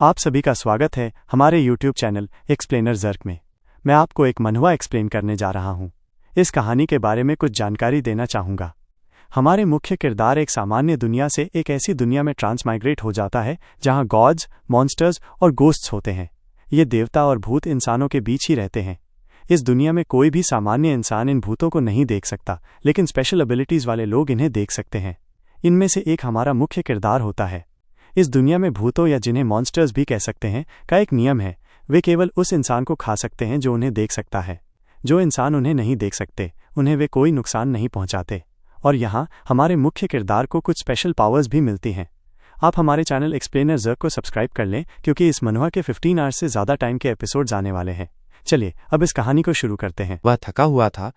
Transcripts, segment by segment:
आप सभी का स्वागत है हमारे YouTube चैनल एक्सप्लेनर ज़र्क में। मैं आपको एक मनहुआ एक्सप्लेन करने जा रहा हूँ। इस कहानी के बारे में कुछ जानकारी देना चाहूँगा। हमारे मुख्य किरदार एक सामान्य दुनिया से एक ऐसी दुनिया में ट्रांसमाइग्रेट हो जाता है जहाँ गॉड्स, मॉन्स्टर्स और गोस्ट्स होते हैं। ये देवता और भूत इंसानों के बीच ही रहते हैं। इस दुनिया में कोई भी सामान्य इंसान इन भूतों को नहीं देख सकता, लेकिन स्पेशल एबिलिटीज़ वाले लोग इन्हें देख सकते हैं। इनमें से एक हमारा मुख्य किरदार होता है। इस दुनिया में भूतों या जिन्हें मॉन्स्टर्स भी कह सकते हैं का एक नियम है। वे केवल उस इंसान को खा सकते हैं जो उन्हें देख सकता है। जो इंसान उन्हें नहीं देख सकते उन्हें वे कोई नुकसान नहीं पहुंचाते। और यहाँ हमारे मुख्य किरदार को कुछ स्पेशल पावर्स भी मिलती हैं। आप हमारे चैनल एक्सप्लेनर ज़र्क को सब्सक्राइब कर लें, क्योंकि इस मनहुआ के 15 आवर्स से ज़्यादा टाइम के एपिसोड्स आने वाले हैं। चलिए अब इस कहानी को शुरू करते हैं। वह थका हुआ था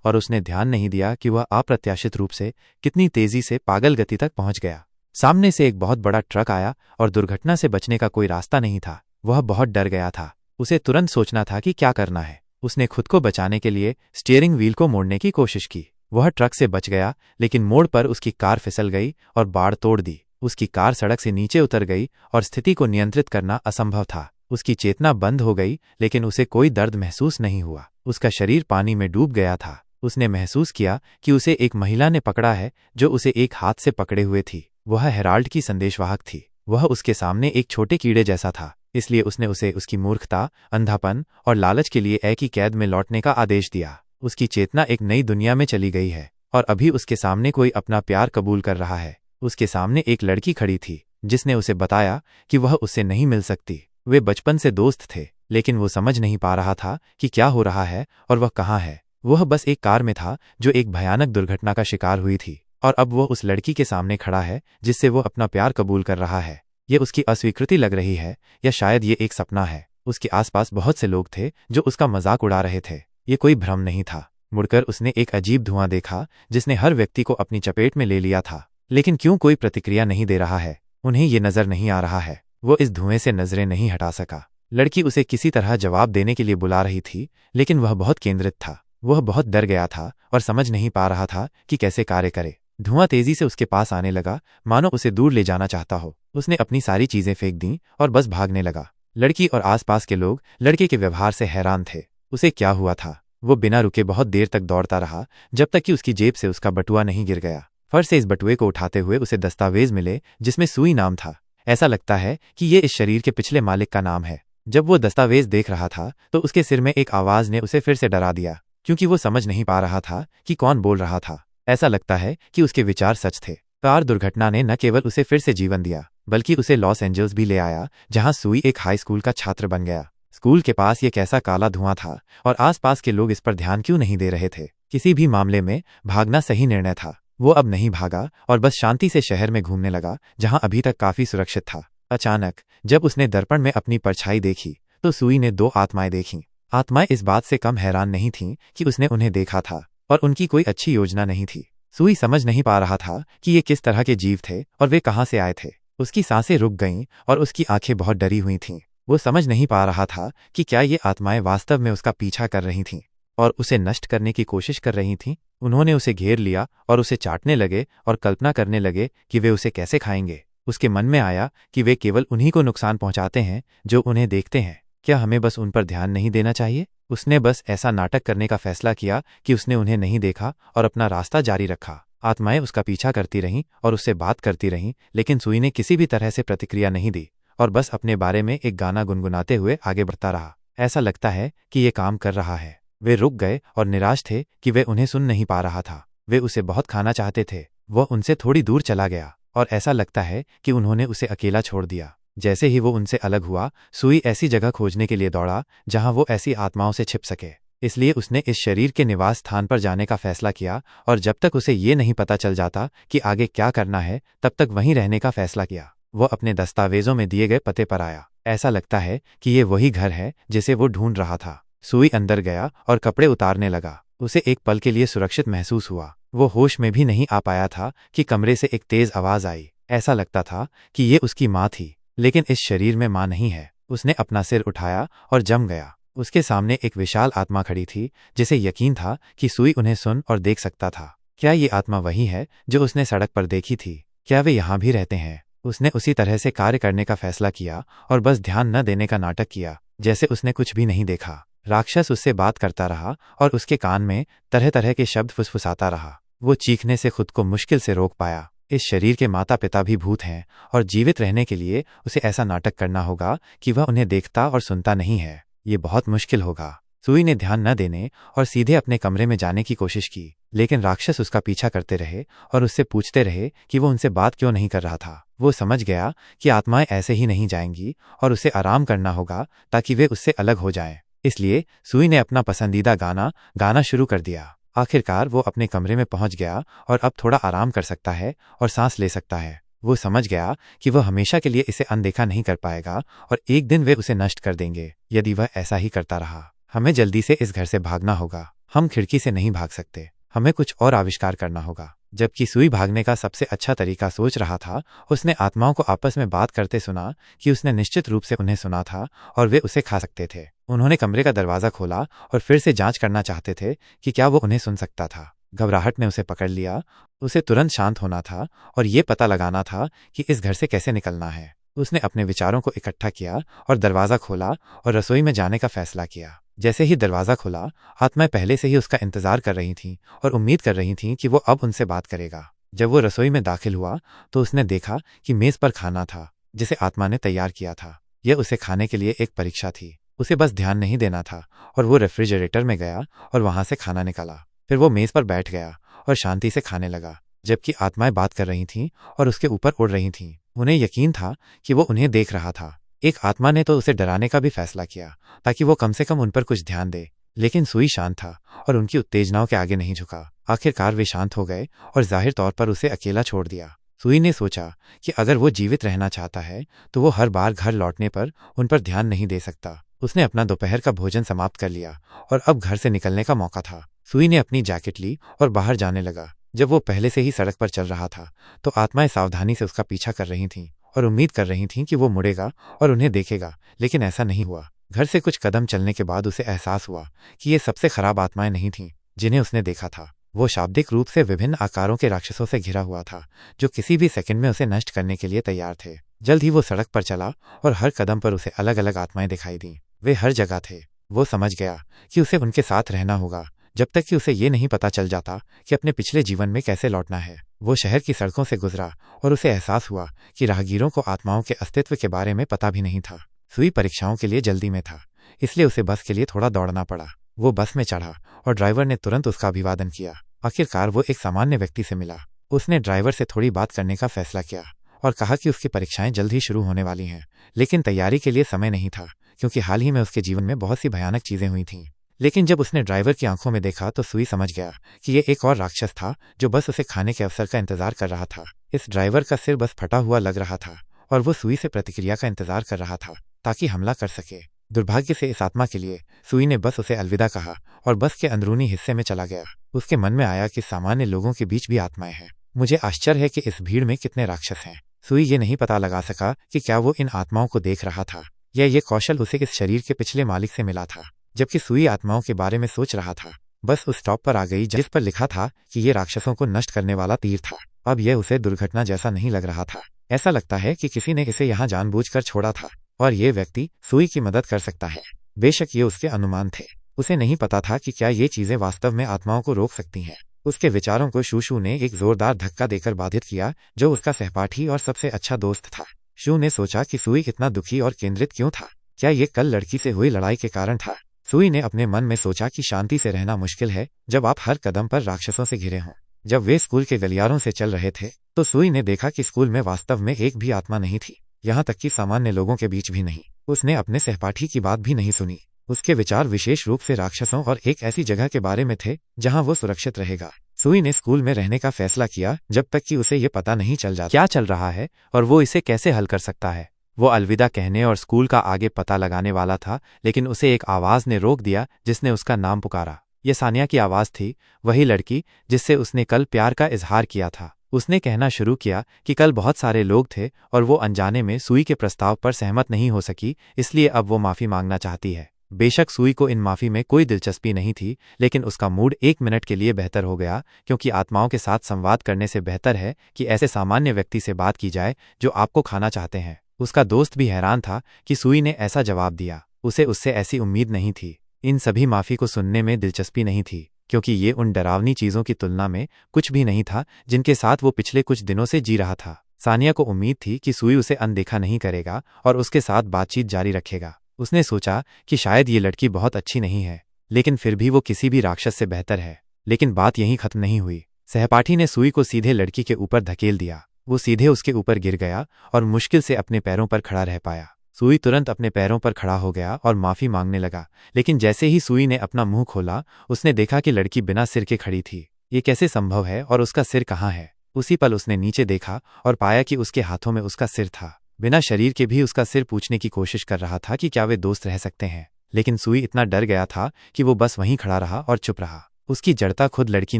और उसने ध्यान नहीं दिया कि वह अप्रत्याशित रूप से कितनी तेजी से पागल गति तक पहुंच गया। सामने से एक बहुत बड़ा ट्रक आया और दुर्घटना से बचने का कोई रास्ता नहीं था। वह बहुत डर गया था। उसे तुरंत सोचना था कि क्या करना है। उसने खुद को बचाने के लिए स्टीयरिंग व्हील को मोड़ने की कोशिश की। वह ट्रक से बच गया, लेकिन मोड़ पर उसकी कार फिसल गई और बाड़ तोड़ दी। उसकी कार सड़क से नीचे उतर गई और स्थिति को नियंत्रित करना असंभव था। उसकी चेतना बंद हो गई, लेकिन उसे कोई दर्द महसूस नहीं हुआ। उसका शरीर पानी में डूब गया था। उसने महसूस किया कि उसे एक महिला ने पकड़ा है, जो उसे एक हाथ से पकड़े हुए थी। वह हेराल्ड की संदेशवाहक थी। वह उसके सामने एक छोटे कीड़े जैसा था, इसलिए उसने उसे उसकी मूर्खता, अंधापन और लालच के लिए एक ही कैद में लौटने का आदेश दिया। उसकी चेतना एक नई दुनिया में चली गई है और अभी उसके सामने कोई अपना प्यार कबूल कर रहा है। उसके सामने एक लड़की खड़ी थी जिसने उसे बताया कि वह उससे नहीं मिल सकती। वे बचपन से दोस्त थे, लेकिन वो समझ नहीं पा रहा था कि क्या हो रहा है और वह कहाँ है। वह बस एक कार में था जो एक भयानक दुर्घटना का शिकार हुई थी, और अब वो उस लड़की के सामने खड़ा है जिससे वो अपना प्यार कबूल कर रहा है। ये उसकी अस्वीकृति लग रही है, या शायद ये एक सपना है। उसके आसपास बहुत से लोग थे जो उसका मजाक उड़ा रहे थे। ये कोई भ्रम नहीं था। मुड़कर उसने एक अजीब धुआं देखा जिसने हर व्यक्ति को अपनी चपेट में ले लिया था। लेकिन क्यों कोई प्रतिक्रिया नहीं दे रहा है? उन्हें ये नजर नहीं आ रहा है। वो इस धुएं से नजरें नहीं हटा सका। लड़की उसे किसी तरह जवाब देने के लिए बुला रही थी, लेकिन वह बहुत केंद्रित था। वह बहुत डर गया था और समझ नहीं पा रहा था कि कैसे कार्य करे। धुआं तेजी से उसके पास आने लगा, मानो उसे दूर ले जाना चाहता हो। उसने अपनी सारी चीजें फेंक दीं और बस भागने लगा। लड़की और आसपास के लोग लड़के के व्यवहार से हैरान थे। उसे क्या हुआ था? वो बिना रुके बहुत देर तक दौड़ता रहा, जब तक कि उसकी जेब से उसका बटुआ नहीं गिर गया। फर्श से इस बटुए को उठाते हुए उसे दस्तावेज मिले जिसमें सुई नाम था। ऐसा लगता है कि ये इस शरीर के पिछले मालिक का नाम है। जब वो दस्तावेज देख रहा था तो उसके सिर में एक आवाज ने उसे फिर से डरा दिया, क्योंकि वो समझ नहीं पा रहा था कि कौन बोल रहा था। ऐसा लगता है कि उसके विचार सच थे। कार दुर्घटना ने न केवल उसे फिर से जीवन दिया, बल्कि उसे लॉस एंजल्स भी ले आया, जहां सुई एक हाई स्कूल का छात्र बन गया। स्कूल के पास ये कैसा काला धुआं था, और आसपास के लोग इस पर ध्यान क्यों नहीं दे रहे थे? किसी भी मामले में भागना सही निर्णय था। वो अब नहीं भागा और बस शांति से शहर में घूमने लगा, जहां अभी तक काफी सुरक्षित था। अचानक जब उसने दर्पण में अपनी परछाई देखी तो सुई ने 2 आत्माएं देखीं। आत्माएं इस बात से कम हैरान नहीं थीं कि उसने उन्हें देखा था, और उनकी कोई अच्छी योजना नहीं थी। सुई समझ नहीं पा रहा था कि ये किस तरह के जीव थे और वे कहाँ से आए थे। उसकी सांसें रुक गईं और उसकी आंखें बहुत डरी हुई थीं। वो समझ नहीं पा रहा था कि क्या ये आत्माएं वास्तव में उसका पीछा कर रही थीं और उसे नष्ट करने की कोशिश कर रही थीं। उन्होंने उसे घेर लिया और उसे चाटने लगे और कल्पना करने लगे कि वे उसे कैसे खाएंगे। उसके मन में आया कि वे केवल उन्हीं को नुकसान पहुंचाते हैं जो उन्हें देखते हैं। क्या हमें बस उन पर ध्यान नहीं देना चाहिए? उसने बस ऐसा नाटक करने का फैसला किया कि उसने उन्हें नहीं देखा और अपना रास्ता जारी रखा। आत्माएं उसका पीछा करती रहीं और उससे बात करती रहीं, लेकिन सुई ने किसी भी तरह से प्रतिक्रिया नहीं दी और बस अपने बारे में एक गाना गुनगुनाते हुए आगे बढ़ता रहा। ऐसा लगता है कि ये काम कर रहा है। वे रुक गए और निराश थे कि वे उन्हें सुन नहीं पा रहा था। वे उसे बहुत खाना चाहते थे। वह उनसे थोड़ी दूर चला गया और ऐसा लगता है कि उन्होंने उसे अकेला छोड़ दिया। जैसे ही वो उनसे अलग हुआ, सुई ऐसी जगह खोजने के लिए दौड़ा जहां वो ऐसी आत्माओं से छिप सके। इसलिए उसने इस शरीर के निवास स्थान पर जाने का फैसला किया, और जब तक उसे ये नहीं पता चल जाता कि आगे क्या करना है, तब तक वहीं रहने का फैसला किया। वो अपने दस्तावेजों में दिए गए पते पर आया। ऐसा लगता है कि ये वही घर है जिसे वो ढूंढ रहा था। सुई अंदर गया और कपड़े उतारने लगा। उसे एक पल के लिए सुरक्षित महसूस हुआ। वो होश में भी नहीं आ पाया था कि कमरे से एक तेज आवाज आई। ऐसा लगता था कि ये उसकी माँ थी, लेकिन इस शरीर में माँ नहीं है। उसने अपना सिर उठाया और जम गया। उसके सामने एक विशाल आत्मा खड़ी थी, जिसे यकीन था कि सुई उन्हें सुन और देख सकता था। क्या ये आत्मा वही है जो उसने सड़क पर देखी थी? क्या वे यहाँ भी रहते हैं? उसने उसी तरह से कार्य करने का फैसला किया और बस ध्यान न देने का नाटक किया, जैसे उसने कुछ भी नहीं देखा। राक्षस उससे बात करता रहा और उसके कान में तरह तरह के शब्द फुसफुसाता रहा। वो चीखने से खुद को मुश्किल से रोक पाया। इस शरीर के माता पिता भी भूत हैं और जीवित रहने के लिए उसे ऐसा नाटक करना होगा कि वह उन्हें देखता और सुनता नहीं है। ये बहुत मुश्किल होगा। सुई ने ध्यान न देने और सीधे अपने कमरे में जाने की कोशिश की, लेकिन राक्षस उसका पीछा करते रहे और उससे पूछते रहे कि वो उनसे बात क्यों नहीं कर रहा था। वो समझ गया कि आत्माएं ऐसे ही नहीं जाएंगी और उसे आराम करना होगा ताकि वे उससे अलग हो जाएं। इसलिए सुई ने अपना पसंदीदा गाना गाना शुरू कर दिया। आखिरकार वो अपने कमरे में पहुंच गया और अब थोड़ा आराम कर सकता है और सांस ले सकता है। वो समझ गया कि वह हमेशा के लिए इसे अनदेखा नहीं कर पाएगा और एक दिन वे उसे नष्ट कर देंगे यदि वह ऐसा ही करता रहा। हमें जल्दी से इस घर से भागना होगा। हम खिड़की से नहीं भाग सकते। हमें कुछ और आविष्कार करना होगा। जबकि सुई भागने का सबसे अच्छा तरीका सोच रहा था, उसने आत्माओं को आपस में बात करते सुना कि उसने निश्चित रूप से उन्हें सुना था और वे उसे खा सकते थे। उन्होंने कमरे का दरवाजा खोला और फिर से जांच करना चाहते थे कि क्या वो उन्हें सुन सकता था। घबराहट ने उसे पकड़ लिया। उसे तुरंत शांत होना था और ये पता लगाना था कि इस घर से कैसे निकलना है। उसने अपने विचारों को इकट्ठा किया और दरवाजा खोला और रसोई में जाने का फैसला किया। जैसे ही दरवाजा खुला, आत्माएं पहले से ही उसका इंतजार कर रही थीं और उम्मीद कर रही थीं कि वो अब उनसे बात करेगा। जब वो रसोई में दाखिल हुआ तो उसने देखा कि मेज पर खाना था जिसे आत्मा ने तैयार किया था। यह उसे खाने के लिए एक परीक्षा थी। उसे बस ध्यान नहीं देना था और वो रेफ्रिजरेटर में गया और वहां से खाना निकाला। फिर वो मेज पर बैठ गया और शांति से खाने लगा, जबकि आत्माएं बात कर रही थीं और उसके ऊपर उड़ रही थीं। उन्हें यकीन था कि वो उन्हें देख रहा था। एक आत्मा ने तो उसे डराने का भी फैसला किया ताकि वो कम से कम उन पर कुछ ध्यान दे, लेकिन सुई शांत था और उनकी उत्तेजनाओं के आगे नहीं झुका। आखिरकार वे शांत हो गए और जाहिर तौर पर उसे अकेला छोड़ दिया। सुई ने सोचा कि अगर वो जीवित रहना चाहता है तो वो हर बार घर लौटने पर उन पर ध्यान नहीं दे सकता। उसने अपना दोपहर का भोजन समाप्त कर लिया और अब घर से निकलने का मौका था। सुई ने अपनी जैकेट ली और बाहर जाने लगा। जब वो पहले से ही सड़क पर चल रहा था तो आत्माएं सावधानी से उसका पीछा कर रही थीं और उम्मीद कर रही थीं कि वो मुड़ेगा और उन्हें देखेगा, लेकिन ऐसा नहीं हुआ। घर से कुछ कदम चलने के बाद उसे एहसास हुआ कि ये सबसे खराब आत्माएं नहीं थीं जिन्हें उसने देखा था। वो शाब्दिक रूप से विभिन्न आकारों के राक्षसों से घिरा हुआ था जो किसी भी सेकंड में उसे नष्ट करने के लिए तैयार थे। जल्द ही वो सड़क पर चला और हर कदम पर उसे अलग अलग आत्माएं दिखाई दीं। वे हर जगह थे। वो समझ गया कि उसे उनके साथ रहना होगा जब तक कि उसे ये नहीं पता चल जाता कि अपने पिछले जीवन में कैसे लौटना है। वो शहर की सड़कों से गुजरा और उसे एहसास हुआ कि राहगीरों को आत्माओं के अस्तित्व के बारे में पता भी नहीं था। सुई परीक्षाओं के लिए जल्दी में था, इसलिए उसे बस के लिए थोड़ा दौड़ना पड़ा। वो बस में चढ़ा और ड्राइवर ने तुरंत उसका अभिवादन किया। आखिरकार वो एक सामान्य व्यक्ति से मिला। उसने ड्राइवर से थोड़ी बात करने का फैसला किया और कहा कि उसकी परीक्षाएं जल्द ही शुरू होने वाली हैं, लेकिन तैयारी के लिए समय नहीं था क्योंकि हाल ही में उसके जीवन में बहुत सी भयानक चीजें हुई थीं। लेकिन जब उसने ड्राइवर की आंखों में देखा तो सुई समझ गया कि ये एक और राक्षस था जो बस उसे खाने के अवसर का इंतजार कर रहा था। इस ड्राइवर का सिर बस फटा हुआ लग रहा था और वो सुई से प्रतिक्रिया का इंतजार कर रहा था ताकि हमला कर सके। दुर्भाग्य से इस आत्मा के लिए सुई ने बस उसे अलविदा कहा और बस के अंदरूनी हिस्से में चला गया। उसके मन में आया कि सामान्य लोगों के बीच भी आत्माएं हैं। मुझे आश्चर्य है कि इस भीड़ में कितने राक्षस हैं। सुई ये नहीं पता लगा सका कि क्या वो इन आत्माओं को देख रहा था या ये कौशल उसे इस शरीर के पिछले मालिक से मिला था। जबकि सुई आत्माओं के बारे में सोच रहा था, बस उस स्टॉप पर आ गई जिस पर लिखा था कि ये राक्षसों को नष्ट करने वाला तीर था। अब यह उसे दुर्घटना जैसा नहीं लग रहा था। ऐसा लगता है कि किसी ने इसे यहाँ जानबूझकर छोड़ा था और ये व्यक्ति सुई की मदद कर सकता है। बेशक ये उसके अनुमान थे। उसे नहीं पता था कि क्या ये चीजें वास्तव में आत्माओं को रोक सकती हैं। उसके विचारों को शू ने एक जोरदार धक्का देकर बाधित किया, जो उसका सहपाठी और सबसे अच्छा दोस्त था। शू ने सोचा कि सुई इतना दुखी और केंद्रित क्यों था। क्या ये कल लड़की से हुई लड़ाई के कारण था? सुई ने अपने मन में सोचा कि शांति से रहना मुश्किल है जब आप हर कदम पर राक्षसों से घिरे हों। जब वे स्कूल के गलियारों से चल रहे थे तो सुई ने देखा कि स्कूल में वास्तव में एक भी आत्मा नहीं थी, यहाँ तक कि सामान्य लोगों के बीच भी नहीं। उसने अपने सहपाठी की बात भी नहीं सुनी। उसके विचार विशेष रूप से राक्षसों और एक ऐसी जगह के बारे में थे जहां वो सुरक्षित रहेगा। सुई ने स्कूल में रहने का फैसला किया जब तक कि उसे ये पता नहीं चल जाता क्या चल रहा है और वो इसे कैसे हल कर सकता है। वो अलविदा कहने और स्कूल का आगे पता लगाने वाला था, लेकिन उसे एक आवाज ने रोक दिया जिसने उसका नाम पुकारा। यह सानिया की आवाज थी, वही लड़की जिससे उसने कल प्यार का इजहार किया था। उसने कहना शुरू किया कि कल बहुत सारे लोग थे और वो अनजाने में सुई के प्रस्ताव पर सहमत नहीं हो सकी, इसलिए अब वो माफी मांगना चाहती है। बेशक सुई को इन माफ़ी में कोई दिलचस्पी नहीं थी, लेकिन उसका मूड 1 मिनट के लिए बेहतर हो गया, क्योंकि आत्माओं के साथ संवाद करने से बेहतर है कि ऐसे सामान्य व्यक्ति से बात की जाए जो आपको खाना चाहते हैं। उसका दोस्त भी हैरान था कि सुई ने ऐसा जवाब दिया। उसे उससे ऐसी उम्मीद नहीं थी। इन सभी माफ़ी को सुनने में दिलचस्पी नहीं थी, क्योंकि ये उन डरावनी चीज़ों की तुलना में कुछ भी नहीं था जिनके साथ वो पिछले कुछ दिनों से जी रहा था। सानिया को उम्मीद थी कि सुई उसे अनदेखा नहीं करेगा और उसके साथ बातचीत जारी रखेगा। उसने सोचा कि शायद ये लड़की बहुत अच्छी नहीं है, लेकिन फिर भी वो किसी भी राक्षस से बेहतर है। लेकिन बात यहीं खत्म नहीं हुई। सहपाठी ने सुई को सीधे लड़की के ऊपर धकेल दिया। वो सीधे उसके ऊपर गिर गया और मुश्किल से अपने पैरों पर खड़ा रह पाया। सुई तुरंत अपने पैरों पर खड़ा हो गया और माफ़ी मांगने लगा, लेकिन जैसे ही सुई ने अपना मुंह खोला, उसने देखा कि लड़की बिना सिर के खड़ी थी। ये कैसे संभव है और उसका सिर कहाँ है? उसी पल उसने नीचे देखा और पाया कि उसके हाथों में उसका सिर था। बिना शरीर के भी उसका सिर पूछने की कोशिश कर रहा था कि क्या वे दोस्त रह सकते हैं, लेकिन सुई इतना डर गया था कि वो बस वहीं खड़ा रहा और चुप रहा। उसकी जड़ता खुद लड़की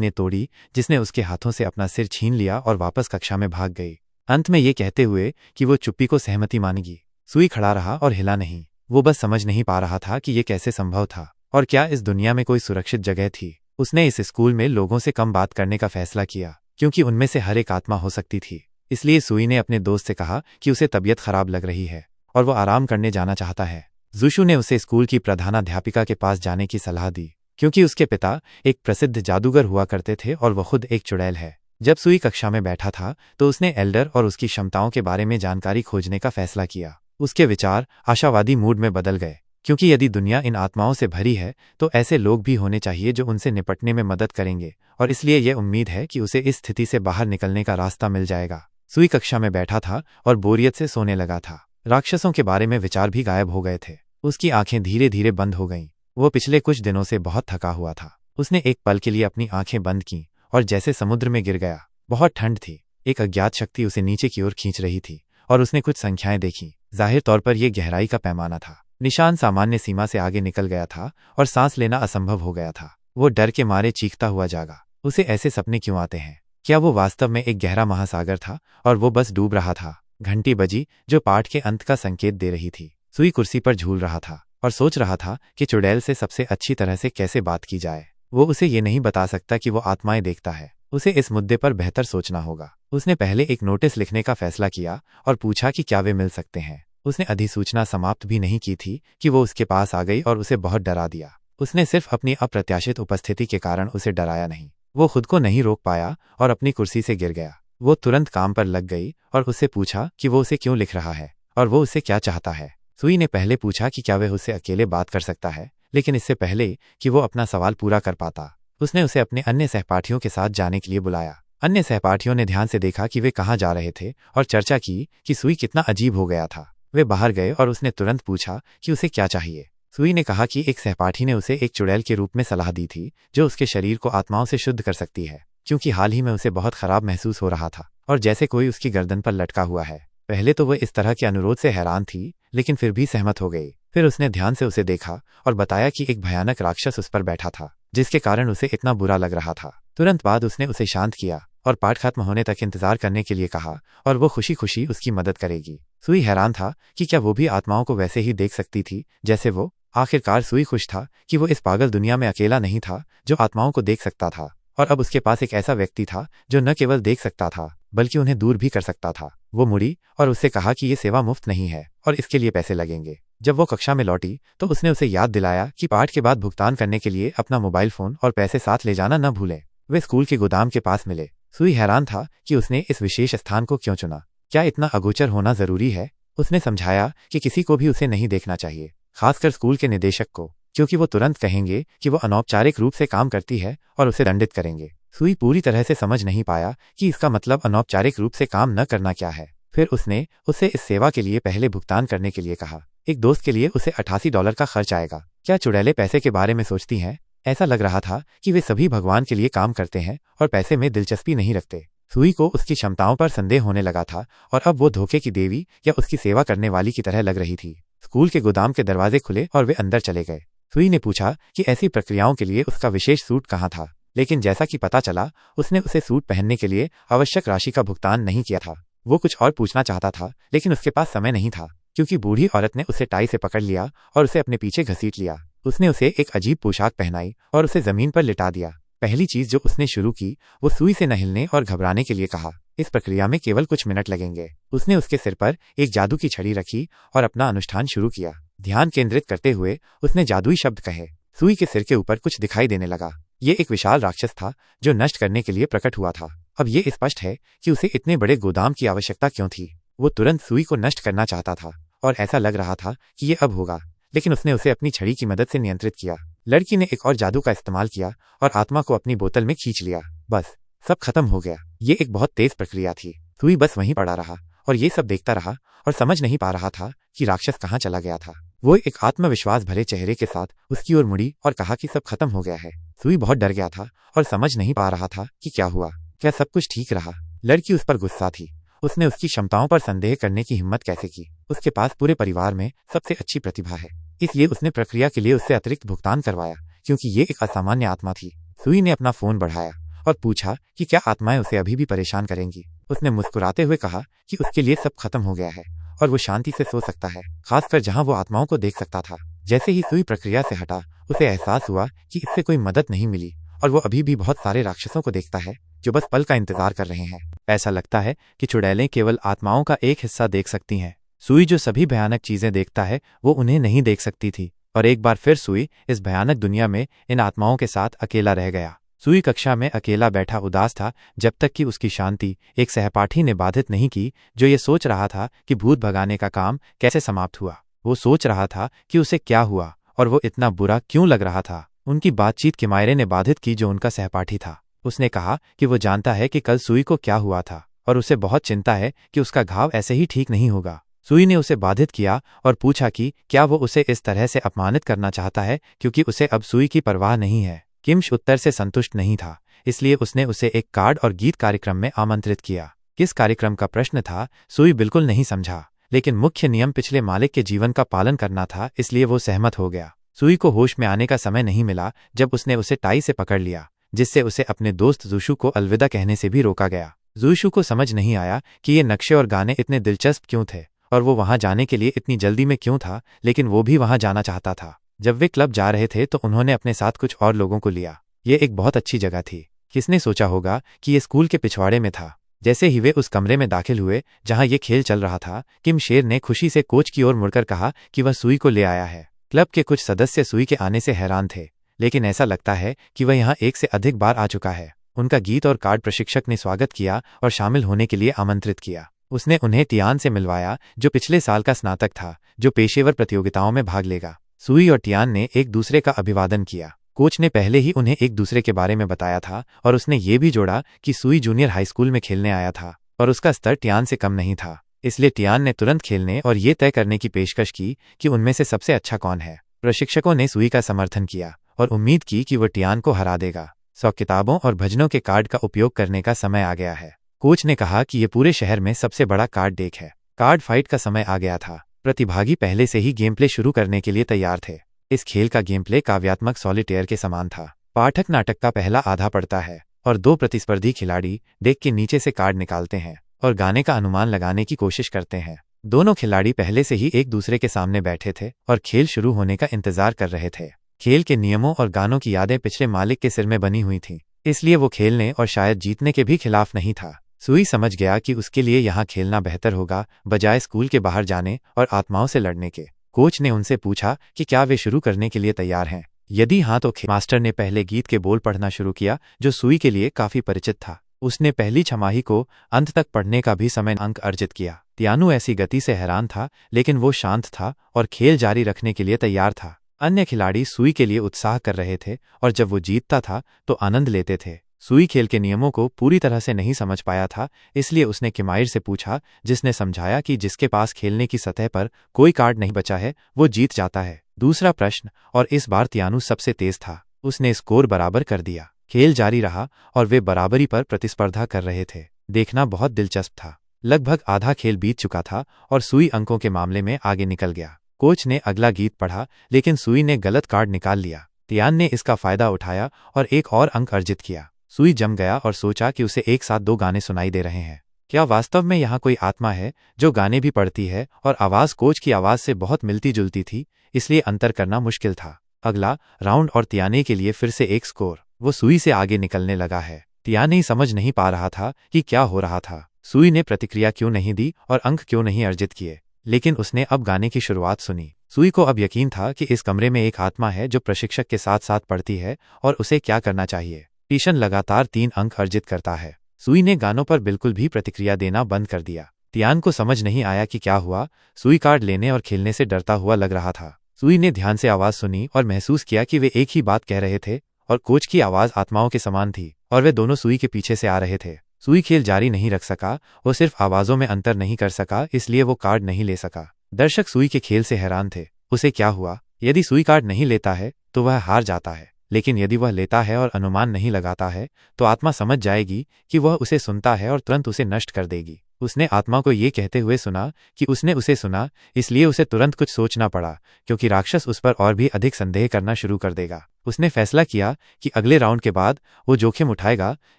ने तोड़ी, जिसने उसके हाथों से अपना सिर छीन लिया और वापस कक्षा में भाग गई, अंत में ये कहते हुए कि वो चुप्पी को सहमति मानेगी। सुई खड़ा रहा और हिला नहीं। वो बस समझ नहीं पा रहा था कि ये कैसे संभव था और क्या इस दुनिया में कोई सुरक्षित जगह थी। उसने इस स्कूल में लोगों से कम बात करने का फैसला किया, क्योंकि उनमें से हर एक आत्मा हो सकती थी। इसलिए सुई ने अपने दोस्त से कहा कि उसे तबीयत खराब लग रही है और वो आराम करने जाना चाहता है। जुशु ने उसे स्कूल की प्रधानाध्यापिका के पास जाने की सलाह दी, क्योंकि उसके पिता एक प्रसिद्ध जादूगर हुआ करते थे और वह खुद एक चुड़ैल है। जब सुई कक्षा में बैठा था तो उसने एल्डर और उसकी क्षमताओं के बारे में जानकारी खोजने का फैसला किया। उसके विचार आशावादी मूड में बदल गए, क्योंकि यदि दुनिया इन आत्माओं से भरी है तो ऐसे लोग भी होने चाहिए जो उनसे निपटने में मदद करेंगे, और इसलिए यह उम्मीद है कि उसे इस स्थिति से बाहर निकलने का रास्ता मिल जाएगा। सुई कक्षा में बैठा था और बोरियत से सोने लगा था। राक्षसों के बारे में विचार भी गायब हो गए थे। उसकी आंखें धीरे धीरे बंद हो गईं। वो पिछले कुछ दिनों से बहुत थका हुआ था। उसने एक पल के लिए अपनी आंखें बंद कीं और जैसे समुद्र में गिर गया। बहुत ठंड थी। एक अज्ञात शक्ति उसे नीचे की ओर खींच रही थी और उसने कुछ संख्याएं देखीं। जाहिर तौर पर यह गहराई का पैमाना था। निशान सामान्य सीमा से आगे निकल गया था और सांस लेना असंभव हो गया था। वो डर के मारे चीखता हुआ जागा। उसे ऐसे सपने क्यों आते हैं? क्या वो वास्तव में एक गहरा महासागर था और वो बस डूब रहा था? घंटी बजी, जो पाठ के अंत का संकेत दे रही थी। सुई कुर्सी पर झूल रहा था और सोच रहा था कि चुड़ैल से सबसे अच्छी तरह से कैसे बात की जाए। वो उसे ये नहीं बता सकता कि वो आत्माएं देखता है। उसे इस मुद्दे पर बेहतर सोचना होगा। उसने पहले एक नोटिस लिखने का फैसला किया और पूछा कि क्या वे मिल सकते हैं। उसने अधिसूचना समाप्त भी नहीं की थी कि वो उसके पास आ गई और उसे बहुत डरा दिया। उसने सिर्फ अपनी अप्रत्याशित उपस्थिति के कारण उसे डराया नहीं। वो खुद को नहीं रोक पाया और अपनी कुर्सी से गिर गया। वो तुरंत काम पर लग गई और उससे पूछा कि वो उसे क्यों लिख रहा है और वो उससे क्या चाहता है। सुई ने पहले पूछा कि क्या वह उससे अकेले बात कर सकता है, लेकिन इससे पहले कि वो अपना सवाल पूरा कर पाता, उसने उसे अपने अन्य सहपाठियों के साथ जाने के लिए बुलाया। अन्य सहपाठियों ने ध्यान से देखा कि वे कहाँ जा रहे थे और चर्चा की कि सुई कितना अजीब हो गया था। वे बाहर गए और उसने तुरंत पूछा कि उसे क्या चाहिए। सुई ने कहा कि एक सहपाठी ने उसे एक चुड़ैल के रूप में सलाह दी थी जो उसके शरीर को आत्माओं से शुद्ध कर सकती है, क्योंकि हाल ही में उसे बहुत खराब महसूस हो रहा था और जैसे कोई उसकी गर्दन पर लटका हुआ है। पहले तो वह इस तरह के अनुरोध से हैरान थी, लेकिन फिर भी सहमत हो गई। फिर उसने ध्यान से उसे देखा और बताया कि एक भयानक राक्षस उस पर बैठा था, जिसके कारण उसे इतना बुरा लग रहा था। तुरंत बाद उसने उसे शांत किया और पाठ खत्म होने तक इंतजार करने के लिए कहा और वो खुशी खुशी उसकी मदद करेगी। सुई हैरान था कि क्या वो भी आत्माओं को वैसे ही देख सकती थी जैसे वो। आखिरकार सुई खुश था कि वो इस पागल दुनिया में अकेला नहीं था जो आत्माओं को देख सकता था, और अब उसके पास एक ऐसा व्यक्ति था जो न केवल देख सकता था बल्कि उन्हें दूर भी कर सकता था। वो मुड़ी और उससे कहा कि ये सेवा मुफ्त नहीं है और इसके लिए पैसे लगेंगे। जब वो कक्षा में लौटी तो उसने उसे याद दिलाया कि पाठ के बाद भुगतान करने के लिए अपना मोबाइल फोन और पैसे साथ ले जाना न भूलें। वे स्कूल के गोदाम के पास मिले। सुई हैरान था कि उसने इस विशेष स्थान को क्यों चुना। क्या इतना अगोचर होना जरूरी है? उसने समझाया कि किसी को भी उसे नहीं देखना चाहिए, खासकर स्कूल के निदेशक को, क्योंकि वो तुरंत कहेंगे कि वो अनौपचारिक रूप से काम करती है और उसे दंडित करेंगे। सुई पूरी तरह से समझ नहीं पाया कि इसका मतलब अनौपचारिक रूप से काम न करना क्या है। फिर उसने उससे इस सेवा के लिए पहले भुगतान करने के लिए कहा। एक दोस्त के लिए उसे $88 का खर्च आएगा। क्या चुड़ैलें पैसे के बारे में सोचती हैं? ऐसा लग रहा था कि वे सभी भगवान के लिए काम करते हैं और पैसे में दिलचस्पी नहीं रखते। सुई को उसकी क्षमताओं पर संदेह होने लगा था और अब वो धोखे की देवी या उसकी सेवा करने वाली की तरह लग रही थी। स्कूल के गोदाम के दरवाजे खुले और वे अंदर चले गए। सुई ने पूछा कि ऐसी प्रक्रियाओं के लिए उसका विशेष सूट कहाँ था, लेकिन जैसा कि पता चला उसने उसे सूट पहनने के लिए आवश्यक राशि का भुगतान नहीं किया था। वो कुछ और पूछना चाहता था लेकिन उसके पास समय नहीं था। क्योंकि बूढ़ी औरत ने उसे टाई से पकड़ लिया और उसे अपने पीछे घसीट लिया। उसने उसे एक अजीब पोशाक पहनाई और उसे जमीन पर लिटा दिया। पहली चीज जो उसने शुरू की वो सुई से न हिलने और घबराने के लिए कहा। इस प्रक्रिया में केवल कुछ मिनट लगेंगे। उसने उसके सिर पर एक जादू की छड़ी रखी और अपना अनुष्ठान शुरू किया। ध्यान केंद्रित करते हुए उसने जादुई शब्द कहे। सुई के सिर के ऊपर कुछ दिखाई देने लगा। ये एक विशाल राक्षस था जो नष्ट करने के लिए प्रकट हुआ था। अब ये स्पष्ट है कि उसे इतने बड़े गोदाम की आवश्यकता क्यों थी। वो तुरंत सुई को नष्ट करना चाहता था और ऐसा लग रहा था कि ये अब होगा, लेकिन उसने उसे अपनी छड़ी की मदद से नियंत्रित किया। लड़की ने एक और जादू का इस्तेमाल किया और आत्मा को अपनी बोतल में खींच लिया। बस सब खत्म हो गया। ये एक बहुत तेज प्रक्रिया थी। सुई बस वहीं पड़ा रहा और ये सब देखता रहा और समझ नहीं पा रहा था कि राक्षस कहाँ चला गया था। वो एक आत्मविश्वास भरे चेहरे के साथ उसकी ओर मुड़ी और कहा कि सब खत्म हो गया है। सुई बहुत डर गया था और समझ नहीं पा रहा था कि क्या हुआ, क्या सब कुछ ठीक रहा। लड़की उस पर गुस्सा थी। उसने उसकी क्षमताओं पर संदेह करने की हिम्मत कैसे की। उसके पास पूरे परिवार में सबसे अच्छी प्रतिभा है, इसलिए उसने प्रक्रिया के लिए उससे अतिरिक्त भुगतान करवाया क्योंकि ये एक असामान्य आत्मा थी। सुई ने अपना फोन बढ़ाया और पूछा कि क्या आत्माएं उसे अभी भी परेशान करेंगी। उसने मुस्कुराते हुए कहा कि उसके लिए सब खत्म हो गया है और वो शांति से सो सकता है, खासकर जहां वो आत्माओं को देख सकता था। जैसे ही सुई प्रक्रिया से हटा, उसे एहसास हुआ कि इससे कोई मदद नहीं मिली और वो अभी भी बहुत सारे राक्षसों को देखता है जो बस पल का इंतजार कर रहे हैं। ऐसा लगता है कि चुड़ैलें केवल आत्माओं का एक हिस्सा देख सकती हैं। सुई जो सभी भयानक चीजें देखता है वो उन्हें नहीं देख सकती थी और एक बार फिर सुई इस भयानक दुनिया में इन आत्माओं के साथ अकेला रह गया। सुई कक्षा में अकेला बैठा उदास था जब तक कि उसकी शांति एक सहपाठी ने बाधित नहीं की जो ये सोच रहा था कि भूत भगाने का काम कैसे समाप्त हुआ। वो सोच रहा था कि उसे क्या हुआ और वो इतना बुरा क्यों लग रहा था। उनकी बातचीत किमायरे ने बाधित की जो उनका सहपाठी था। उसने कहा कि वो जानता है कि कल सुई को क्या हुआ था और उसे बहुत चिंता है कि उसका घाव ऐसे ही ठीक नहीं होगा। सुई ने उसे बाधित किया और पूछा कि क्या वो उसे इस तरह से अपमानित करना चाहता है क्योंकि उसे अब सुई की परवाह नहीं है। किम्श उत्तर से संतुष्ट नहीं था, इसलिए उसने उसे एक कार्ड और गीत कार्यक्रम में आमंत्रित किया। किस कार्यक्रम का प्रश्न था सुई बिल्कुल नहीं समझा, लेकिन मुख्य नियम पिछले मालिक के जीवन का पालन करना था, इसलिए वो सहमत हो गया। सुई को होश में आने का समय नहीं मिला जब उसने उसे टाई से पकड़ लिया, जिससे उसे अपने दोस्त जूशु को अलविदा कहने से भी रोका गया। जूशु को समझ नहीं आया कि ये नक्शे और गाने इतने दिलचस्प क्यों थे और वो वहां जाने के लिए इतनी जल्दी में क्यों था, लेकिन वो भी वहां जाना चाहता था। जब वे क्लब जा रहे थे तो उन्होंने अपने साथ कुछ और लोगों को लिया। ये एक बहुत अच्छी जगह थी। किसने सोचा होगा कि ये स्कूल के पिछवाड़े में था। जैसे ही वे उस कमरे में दाखिल हुए जहां ये खेल चल रहा था, किम शेर ने खुशी से कोच की ओर मुड़कर कहा कि वह सुई को ले आया है। क्लब के कुछ सदस्य सुई के आने से हैरान थे, लेकिन ऐसा लगता है कि वह यहाँ एक से अधिक बार आ चुका है। उनका गीत और कार्ड प्रशिक्षक ने स्वागत किया और शामिल होने के लिए आमंत्रित किया। उसने उन्हें टियान से मिलवाया जो पिछले साल का स्नातक था जो पेशेवर प्रतियोगिताओं में भाग लेगा। सुई और टियान ने एक दूसरे का अभिवादन किया। कोच ने पहले ही उन्हें एक दूसरे के बारे में बताया था और उसने ये भी जोड़ा कि सुई जूनियर हाई स्कूल में खेलने आया था और उसका स्तर टियान से कम नहीं था, इसलिए टियान ने तुरंत खेलने और ये तय करने की पेशकश की कि उनमें से सबसे अच्छा कौन है। प्रशिक्षकों ने सुई का समर्थन किया और उम्मीद की कि वह टियान को हरा देगा। 100 किताबों और भजनों के कार्ड का उपयोग करने का समय आ गया है। कोच ने कहा कि यह पूरे शहर में सबसे बड़ा कार्ड डेक है। कार्ड फाइट का समय आ गया था। प्रतिभागी पहले से ही गेम प्ले शुरू करने के लिए तैयार थे। इस खेल का गेम प्ले काव्यात्मक सॉलिटेयर के समान था। पाठक नाटक का पहला आधा पढ़ता है और दो प्रतिस्पर्धी खिलाड़ी डेक के नीचे से कार्ड निकालते हैं और गाने का अनुमान लगाने की कोशिश करते हैं। दोनों खिलाड़ी पहले से ही एक दूसरे के सामने बैठे थे और खेल शुरू होने का इंतजार कर रहे थे। खेल के नियमों और गानों की यादें पिछले मालिक के सिर में बनी हुई थीं, इसलिए वो खेलने और शायद जीतने के भी खिलाफ नहीं था। सुई समझ गया कि उसके लिए यहाँ खेलना बेहतर होगा बजाय स्कूल के बाहर जाने और आत्माओं से लड़ने के। कोच ने उनसे पूछा कि क्या वे शुरू करने के लिए तैयार हैं। यदि हाँ तो मास्टर ने पहले गीत के बोल पढ़ना शुरू किया जो सुई के लिए काफी परिचित था। उसने पहली छमाही को अंत तक पढ़ने का भी समय अंक अर्जित किया। तियानु ऐसी गति से हैरान था, लेकिन वो शांत था और खेल जारी रखने के लिए तैयार था। अन्य खिलाड़ी सुई के लिए उत्साह कर रहे थे और जब वो जीतता था तो आनंद लेते थे। सुई खेल के नियमों को पूरी तरह से नहीं समझ पाया था, इसलिए उसने किमायर से पूछा, जिसने समझाया कि जिसके पास खेलने की सतह पर कोई कार्ड नहीं बचा है वो जीत जाता है। दूसरा प्रश्न, और इस बार तियानु सबसे तेज था। उसने स्कोर बराबर कर दिया। खेल जारी रहा और वे बराबरी पर प्रतिस्पर्धा कर रहे थे। देखना बहुत दिलचस्प था। लगभग आधा खेल बीत चुका था और सुई अंकों के मामले में आगे निकल गया। कोच ने अगला गीत पढ़ा, लेकिन सुई ने गलत कार्ड निकाल लिया। तियान ने इसका फायदा उठाया और एक और अंक अर्जित किया। सुई जम गया और सोचा कि उसे एक साथ दो गाने सुनाई दे रहे हैं। क्या वास्तव में यहाँ कोई आत्मा है जो गाने भी पढ़ती है? और आवाज़ कोच की आवाज़ से बहुत मिलती जुलती थी, इसलिए अंतर करना मुश्किल था। अगला राउंड और तियाने के लिए फिर से एक स्कोर। वो सुई से आगे निकलने लगा है। तियाने समझ नहीं पा रहा था कि क्या हो रहा था। सुई ने प्रतिक्रिया क्यों नहीं दी और अंक क्यों नहीं अर्जित किए, लेकिन उसने अब गाने की शुरुआत सुनी। सुई को अब यकीन था कि इस कमरे में एक आत्मा है जो प्रशिक्षक के साथ साथ पढ़ती है और उसे क्या करना चाहिए। टीशन लगातार 3 अंक अर्जित करता है। सुई ने गानों पर बिल्कुल भी प्रतिक्रिया देना बंद कर दिया। तियान को समझ नहीं आया कि क्या हुआ। सुई कार्ड लेने और खेलने से डरता हुआ लग रहा था। सुई ने ध्यान से आवाज़ सुनी और महसूस किया कि वे एक ही बात कह रहे थे और कोच की आवाज़ आत्माओं के समान थी और वे दोनों सुई के पीछे से आ रहे थे। सुई खेल जारी नहीं रख सका। वो सिर्फ आवाज़ों में अंतर नहीं कर सका, इसलिए वो कार्ड नहीं ले सका। दर्शक सुई के खेल से हैरान थे। उसे क्या हुआ? यदि सुई कार्ड नहीं लेता है तो वह हार जाता है, लेकिन यदि वह लेता है और अनुमान नहीं लगाता है तो आत्मा समझ जाएगी कि वह उसे सुनता है और तुरंत उसे नष्ट कर देगी। उसने आत्मा को ये कहते हुए सुना कि उसने उसे सुना, इसलिए उसे तुरंत कुछ सोचना पड़ा, क्योंकि राक्षस उस पर और भी अधिक संदेह करना शुरू कर देगा। उसने फैसला किया कि अगले राउंड के बाद वो जोखिम उठाएगा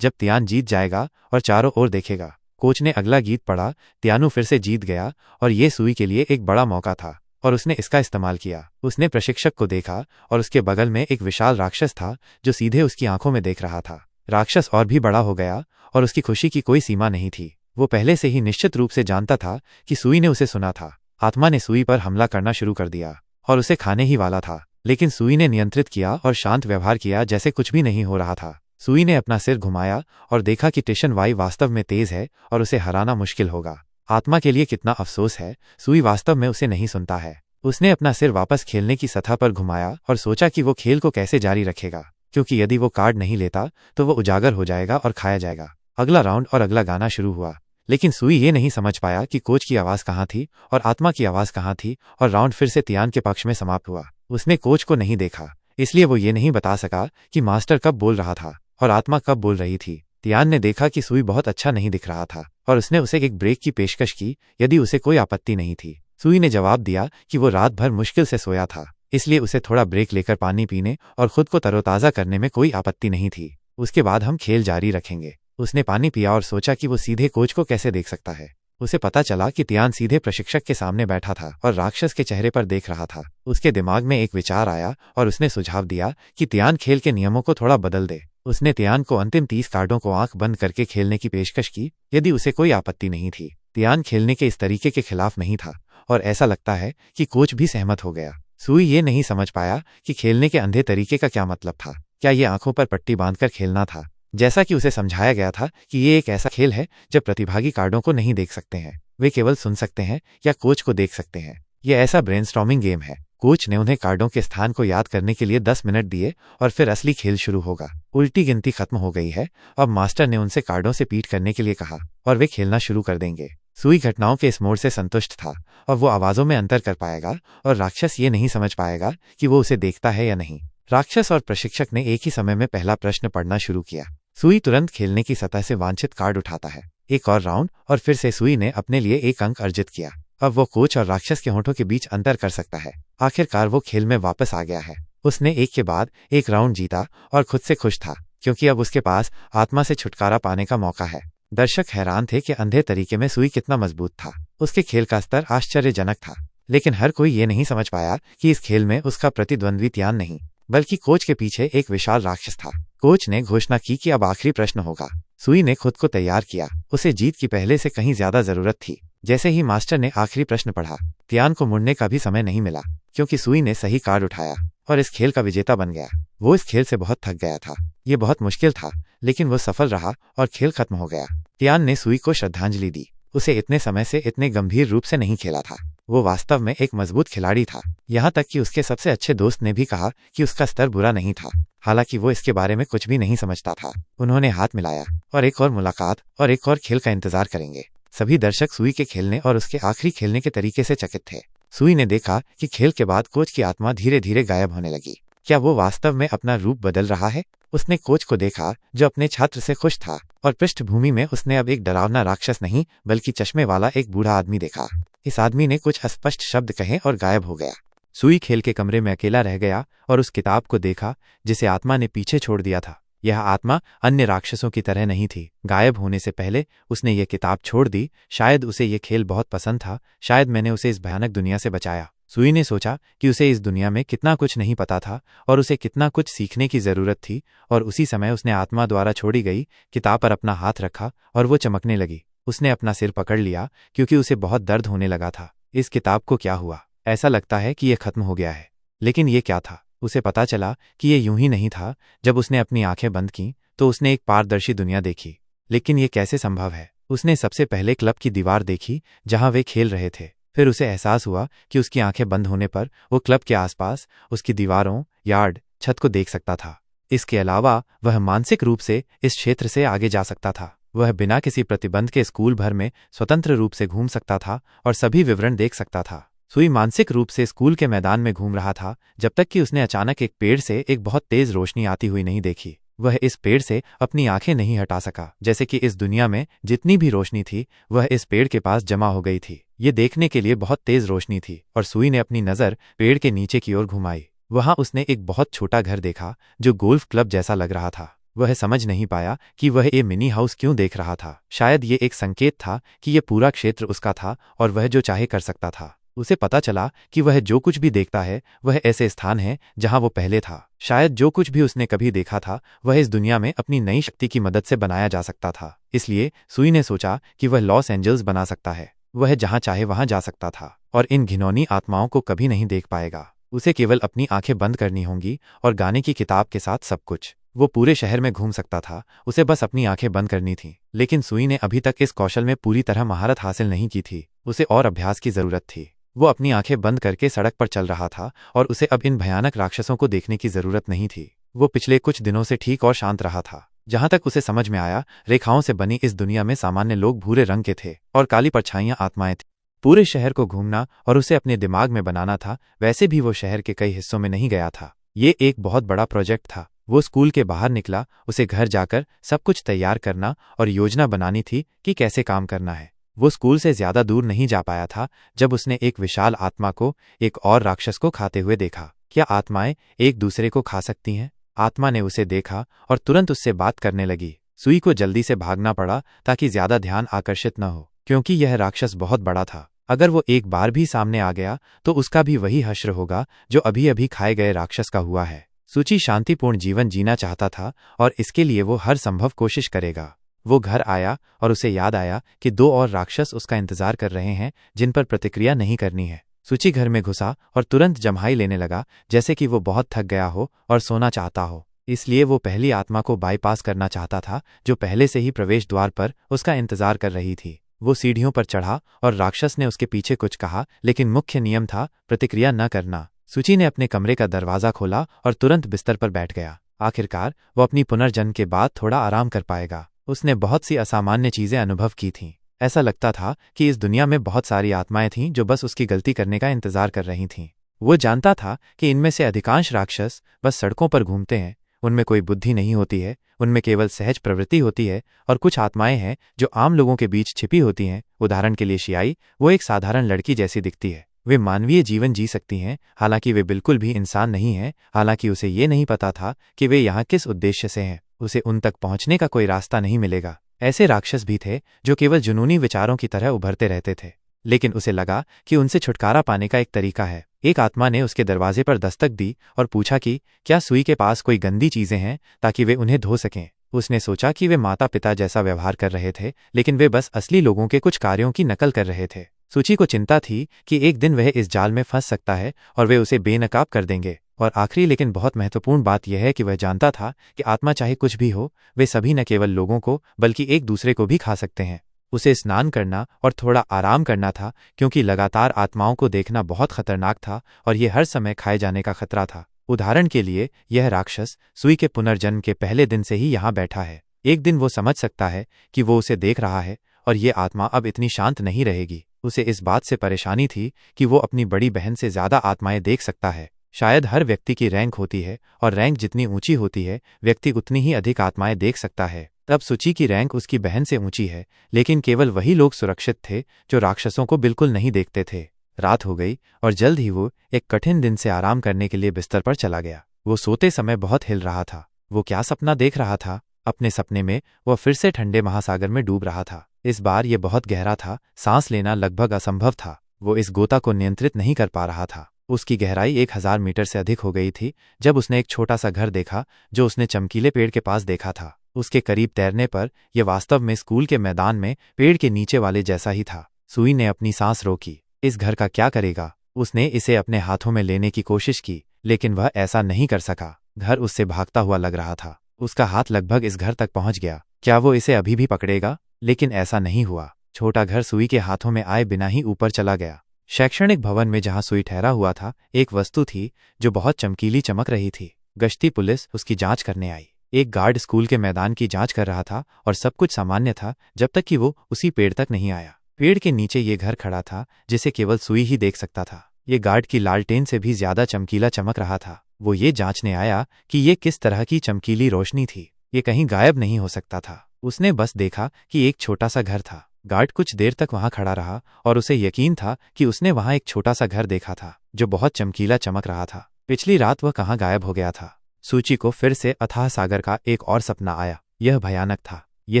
जब तियान जीत जाएगा और चारों ओर देखेगा। कोच ने अगला गीत पढ़ा। तियानु फिर से जीत गया और ये सुई के लिए एक बड़ा मौका था और उसने इसका इस्तेमाल किया। उसने प्रशिक्षक को देखा और उसके बगल में एक विशाल राक्षस था जो सीधे उसकी आंखों में देख रहा था। राक्षस और भी बड़ा हो गया और उसकी खुशी की कोई सीमा नहीं थी। वो पहले से ही निश्चित रूप से जानता था कि सुई ने उसे सुना था। आत्मा ने सुई पर हमला करना शुरू कर दिया और उसे खाने ही वाला था, लेकिन सुई ने नियंत्रित किया और शांत व्यवहार किया जैसे कुछ भी नहीं हो रहा था। सुई ने अपना सिर घुमाया और देखा कि टिशन वाई वास्तव में तेज है और उसे हराना मुश्किल होगा। आत्मा के लिए कितना अफसोस है, सुई वास्तव में उसे नहीं सुनता है। उसने अपना सिर वापस खेलने की सतह पर घुमाया और सोचा कि वो खेल को कैसे जारी रखेगा, क्योंकि यदि वो कार्ड नहीं लेता तो वो उजागर हो जाएगा और खाया जाएगा। अगला राउंड और अगला गाना शुरू हुआ, लेकिन सुई ये नहीं समझ पाया कि कोच की आवाज़ कहाँ थी और आत्मा की आवाज़ कहाँ थी, और राउंड फिर से तियान के पक्ष में समाप्त हुआ। उसने कोच को नहीं देखा, इसलिए वो ये नहीं बता सका कि मास्टर कब बोल रहा था और आत्मा कब बोल रही थी। तियान ने देखा कि सुई बहुत अच्छा नहीं दिख रहा था और उसने उसे एक ब्रेक की पेशकश की यदि उसे कोई आपत्ति नहीं थी। सुई ने जवाब दिया कि वो रात भर मुश्किल से सोया था, इसलिए उसे थोड़ा ब्रेक लेकर पानी पीने और खुद को तरोताज़ा करने में कोई आपत्ति नहीं थी। उसके बाद हम खेल जारी रखेंगे। उसने पानी पिया और सोचा कि वो सीधे कोच को कैसे देख सकता है। उसे पता चला कि तियान सीधे प्रशिक्षक के सामने बैठा था और राक्षस के चेहरे पर देख रहा था। उसके दिमाग में एक विचार आया और उसने सुझाव दिया कि तियान खेल के नियमों को थोड़ा बदल दे। उसने तियान को अंतिम 30 कार्डों को आंख बंद करके खेलने की पेशकश की यदि उसे कोई आपत्ति नहीं थी। तियान खेलने के इस तरीके के खिलाफ नहीं था और ऐसा लगता है कि कोच भी सहमत हो गया। सुई ये नहीं समझ पाया कि खेलने के अंधे तरीके का क्या मतलब था। क्या ये आंखों पर पट्टी बांधकर खेलना था, जैसा कि उसे समझाया गया था कि ये एक ऐसा खेल है जब प्रतिभागी कार्डों को नहीं देख सकते हैं, वे केवल सुन सकते हैं या कोच को देख सकते हैं। यह ऐसा ब्रेनस्टॉर्मिंग गेम है। कोच ने उन्हें कार्डों के स्थान को याद करने के लिए 10 मिनट दिए और फिर असली खेल शुरू होगा। उल्टी गिनती खत्म हो गई है। अब मास्टर ने उनसे कार्डों से पीट करने के लिए कहा और वे खेलना शुरू कर देंगे। सुई घटनाओं के इस मोड़ से संतुष्ट था और वो आवाज़ों में अंतर कर पाएगा और राक्षस ये नहीं समझ पाएगा कि वो उसे देखता है या नहीं। राक्षस और प्रशिक्षक ने एक ही समय में पहला प्रश्न पढ़ना शुरू किया। सुई तुरंत खेलने की सतह से वांछित कार्ड उठाता है। एक और राउंड और फिर से सुई ने अपने लिए 1 अंक अर्जित किया। अब वो कोच और राक्षस के होठों के बीच अंतर कर सकता है। आखिरकार वो खेल में वापस आ गया है। उसने एक के बाद एक राउंड जीता और खुद से खुश था, क्योंकि अब उसके पास आत्मा से छुटकारा पाने का मौका है। दर्शक हैरान थे कि अंधे तरीके में सुई कितना मजबूत था। उसके खेल का स्तर आश्चर्यजनक था, लेकिन हर कोई ये नहीं समझ पाया कि इस खेल में उसका प्रतिद्वंद्वी तियान नहीं, बल्कि कोच के पीछे एक विशाल राक्षस था। कोच ने घोषणा की कि अब आखिरी प्रश्न होगा। सुई ने खुद को तैयार किया। उसे जीत की पहले से कहीं ज्यादा जरूरत थी। जैसे ही मास्टर ने आखिरी प्रश्न पढ़ा, तियान को मुड़ने का भी समय नहीं मिला, क्योंकि सुई ने सही कार्ड उठाया और इस खेल का विजेता बन गया। वो इस खेल से बहुत थक गया था। ये बहुत मुश्किल था, लेकिन वो सफल रहा और खेल खत्म हो गया। तियान ने सुई को श्रद्धांजलि दी। उसे इतने समय से इतने गंभीर रूप से नहीं खेला था। वो वास्तव में एक मजबूत खिलाड़ी था। यहाँ तक कि उसके सबसे अच्छे दोस्त ने भी कहा कि उसका स्तर बुरा नहीं था, हालांकि वो इसके बारे में कुछ भी नहीं समझता था। उन्होंने हाथ मिलाया और एक और मुलाकात और एक और खेल का इंतजार करेंगे। सभी दर्शक सुई के खेलने और उसके आखिरी खेलने के तरीके से चकित थे। सुई ने देखा कि खेल के बाद कोच की आत्मा धीरे धीरे गायब होने लगी। क्या वो वास्तव में अपना रूप बदल रहा है? उसने कोच को देखा जो अपने छात्र से खुश था, और पृष्ठभूमि में उसने अब एक डरावना राक्षस नहीं बल्कि चश्मे वाला एक बूढ़ा आदमी देखा। इस आदमी ने कुछ अस्पष्ट शब्द कहे और गायब हो गया। सुई खेल के कमरे में अकेला रह गया और उस किताब को देखा जिसे आत्मा ने पीछे छोड़ दिया था। यह आत्मा अन्य राक्षसों की तरह नहीं थी। गायब होने से पहले उसने ये किताब छोड़ दी। शायद उसे ये खेल बहुत पसंद था, शायद मैंने उसे इस भयानक दुनिया से बचाया। सुई ने सोचा कि उसे इस दुनिया में कितना कुछ नहीं पता था और उसे कितना कुछ सीखने की जरूरत थी, और उसी समय उसने आत्मा द्वारा छोड़ी गई किताब पर अपना हाथ रखा और वो चमकने लगी। उसने अपना सिर पकड़ लिया क्योंकि उसे बहुत दर्द होने लगा था। इस किताब को क्या हुआ? ऐसा लगता है कि यह खत्म हो गया है, लेकिन ये क्या था? उसे पता चला कि ये यूं ही नहीं था। जब उसने अपनी आंखें बंद की तो उसने एक पारदर्शी दुनिया देखी। लेकिन ये कैसे संभव है? उसने सबसे पहले क्लब की दीवार देखी जहां वे खेल रहे थे। फिर उसे एहसास हुआ कि उसकी आंखें बंद होने पर वो क्लब के आसपास उसकी दीवारों, यार्ड, छत को देख सकता था। इसके अलावा वह मानसिक रूप से इस क्षेत्र से आगे जा सकता था। वह बिना किसी प्रतिबंध के स्कूल भर में स्वतंत्र रूप से घूम सकता था और सभी विवरण देख सकता था। सुई मानसिक रूप से स्कूल के मैदान में घूम रहा था जब तक कि उसने अचानक एक पेड़ से एक बहुत तेज रोशनी आती हुई नहीं देखी। वह इस पेड़ से अपनी आंखें नहीं हटा सका, जैसे कि इस दुनिया में जितनी भी रोशनी थी वह इस पेड़ के पास जमा हो गई थी। ये देखने के लिए बहुत तेज रोशनी थी और सुई ने अपनी नज़र पेड़ के नीचे की ओर घुमाई। वहां उसने एक बहुत छोटा घर देखा जो गोल्फ क्लब जैसा लग रहा था। वह समझ नहीं पाया कि वह ये मिनी हाउस क्यों देख रहा था। शायद ये एक संकेत था कि यह पूरा क्षेत्र उसका था और वह जो चाहे कर सकता था। उसे पता चला कि वह जो कुछ भी देखता है वह ऐसे स्थान है जहां वो पहले था। शायद जो कुछ भी उसने कभी देखा था वह इस दुनिया में अपनी नई शक्ति की मदद से बनाया जा सकता था। इसलिए सुई ने सोचा कि वह लॉस एंजल्स बना सकता है। वह जहां चाहे वहां जा सकता था और इन घिनौनी आत्माओं को कभी नहीं देख पाएगा। उसे केवल अपनी आंखें बंद करनी होंगी और गाने की किताब के साथ सब कुछ। वो पूरे शहर में घूम सकता था, उसे बस अपनी आंखें बंद करनी थी। लेकिन सुई ने अभी तक इस कौशल में पूरी तरह महारत हासिल नहीं की थी। उसे और अभ्यास की जरूरत थी। वो अपनी आंखें बंद करके सड़क पर चल रहा था और उसे अब इन भयानक राक्षसों को देखने की जरूरत नहीं थी। वो पिछले कुछ दिनों से ठीक और शांत रहा था। जहां तक उसे समझ में आया, रेखाओं से बनी इस दुनिया में सामान्य लोग भूरे रंग के थे और काली परछाइयां आत्माएं थीं। पूरे शहर को घूमना और उसे अपने दिमाग में बनाना था। वैसे भी वो शहर के कई हिस्सों में नहीं गया था। ये एक बहुत बड़ा प्रोजेक्ट था। वो स्कूल के बाहर निकला। उसे घर जाकर सब कुछ तैयार करना और योजना बनानी थी कि कैसे काम करना है। वो स्कूल से ज्यादा दूर नहीं जा पाया था जब उसने एक विशाल आत्मा को एक और राक्षस को खाते हुए देखा। क्या आत्माएं एक दूसरे को खा सकती हैं? आत्मा ने उसे देखा और तुरंत उससे बात करने लगी। सुई को जल्दी से भागना पड़ा ताकि ज्यादा ध्यान आकर्षित न हो, क्योंकि यह राक्षस बहुत बड़ा था। अगर वो एक बार भी सामने आ गया तो उसका भी वही हश्र होगा जो अभी अभी खाए गए राक्षस का हुआ है। सुची शांतिपूर्ण जीवन जीना चाहता था और इसके लिए वो हर संभव कोशिश करेगा। वो घर आया और उसे याद आया कि 2 और राक्षस उसका इंतजार कर रहे हैं जिन पर प्रतिक्रिया नहीं करनी है। सुची घर में घुसा और तुरंत जम्हाई लेने लगा, जैसे कि वो बहुत थक गया हो और सोना चाहता हो। इसलिए वो पहली आत्मा को बाईपास करना चाहता था जो पहले से ही प्रवेश द्वार पर उसका इंतजार कर रही थी। वो सीढ़ियों पर चढ़ा और राक्षस ने उसके पीछे कुछ कहा, लेकिन मुख्य नियम था प्रतिक्रिया न करना। सुची ने अपने कमरे का दरवाजा खोला और तुरंत बिस्तर पर बैठ गया। आखिरकार वो अपनी पुनर्जन्म के बाद थोड़ा आराम कर पाएगा। उसने बहुत सी असामान्य चीजें अनुभव की थीं। ऐसा लगता था कि इस दुनिया में बहुत सारी आत्माएं थीं जो बस उसकी गलती करने का इंतजार कर रही थीं। वो जानता था कि इनमें से अधिकांश राक्षस बस सड़कों पर घूमते हैं, उनमें कोई बुद्धि नहीं होती है, उनमें केवल सहज प्रवृत्ति होती है। और कुछ आत्माएं हैं जो आम लोगों के बीच छिपी होती हैं। उदाहरण के लिए शियाई, वो एक साधारण लड़की जैसी दिखती है। वे मानवीय जीवन जी सकती हैं, हालांकि वे बिल्कुल भी इंसान नहीं हैं। हालांकि उसे ये नहीं पता था कि वे यहाँ किस उद्देश्य से हैं। उसे उन तक पहुँचने का कोई रास्ता नहीं मिलेगा। ऐसे राक्षस भी थे जो केवल जुनूनी विचारों की तरह उभरते रहते थे, लेकिन उसे लगा कि उनसे छुटकारा पाने का एक तरीका है। एक आत्मा ने उसके दरवाजे पर दस्तक दी और पूछा कि क्या सुई के पास कोई गंदी चीजें हैं ताकि वे उन्हें धो सकें। उसने सोचा कि वे माता पिता जैसा व्यवहार कर रहे थे, लेकिन वे बस असली लोगों के कुछ कार्यों की नकल कर रहे थे। सुची को चिंता थी कि एक दिन वह इस जाल में फंस सकता है और वे उसे बेनकाब कर देंगे। और आखिरी लेकिन बहुत महत्वपूर्ण बात यह है कि वह जानता था कि आत्मा चाहे कुछ भी हो, वे सभी न केवल लोगों को बल्कि एक दूसरे को भी खा सकते हैं। उसे स्नान करना और थोड़ा आराम करना था, क्योंकि लगातार आत्माओं को देखना बहुत खतरनाक था और ये हर समय खाए जाने का खतरा था। उदाहरण के लिए, यह राक्षस सुई के पुनर्जन्म के पहले दिन से ही यहाँ बैठा है। एक दिन वो समझ सकता है कि वो उसे देख रहा है और ये आत्मा अब इतनी शांत नहीं रहेगी। उसे इस बात से परेशानी थी कि वो अपनी बड़ी बहन से ज्यादा आत्माएं देख सकता है। शायद हर व्यक्ति की रैंक होती है और रैंक जितनी ऊंची होती है, व्यक्ति उतनी ही अधिक आत्माएं देख सकता है। तब सुची की रैंक उसकी बहन से ऊंची है, लेकिन केवल वही लोग सुरक्षित थे जो राक्षसों को बिल्कुल नहीं देखते थे। रात हो गई और जल्द ही वो एक कठिन दिन से आराम करने के लिए बिस्तर पर चला गया। वो सोते समय बहुत हिल रहा था। वो क्या सपना देख रहा था? अपने सपने में वह फिर से ठंडे महासागर में डूब रहा था। इस बार ये बहुत गहरा था, सांस लेना लगभग असंभव था। वो इस गोता को नियंत्रित नहीं कर पा रहा था। उसकी गहराई 1000 मीटर से अधिक हो गई थी जब उसने एक छोटा सा घर देखा जो उसने चमकीले पेड़ के पास देखा था। उसके करीब तैरने पर यह वास्तव में स्कूल के मैदान में पेड़ के नीचे वाले जैसा ही था। सुई ने अपनी सांस रोकी। इस घर का क्या करेगा? उसने इसे अपने हाथों में लेने की कोशिश की, लेकिन वह ऐसा नहीं कर सका। घर उससे भागता हुआ लग रहा था। उसका हाथ लगभग इस घर तक पहुंच गया। क्या वो इसे अभी भी पकड़ेगा? लेकिन ऐसा नहीं हुआ। छोटा घर सुई के हाथों में आए बिना ही ऊपर चला गया। शैक्षणिक भवन में जहां सुई ठहरा हुआ था, एक वस्तु थी जो बहुत चमकीली चमक रही थी। गश्ती पुलिस उसकी जांच करने आई। एक गार्ड स्कूल के मैदान की जांच कर रहा था और सब कुछ सामान्य था जब तक कि वो उसी पेड़ तक नहीं आया। पेड़ के नीचे ये घर खड़ा था जिसे केवल सुई ही देख सकता था। ये गार्ड की लालटेन से भी ज्यादा चमकीला चमक रहा था। वो ये जांचने आया कि ये किस तरह की चमकीली रोशनी थी। ये कहीं गायब नहीं हो सकता था। उसने बस देखा कि एक छोटा सा घर था। गार्ड कुछ देर तक वहां खड़ा रहा और उसे यकीन था कि उसने वहां एक छोटा सा घर देखा था जो बहुत चमकीला चमक रहा था। पिछली रात वह कहाँ गायब हो गया था? सूची को फिर से अथाह सागर का एक और सपना आया। यह भयानक था। यह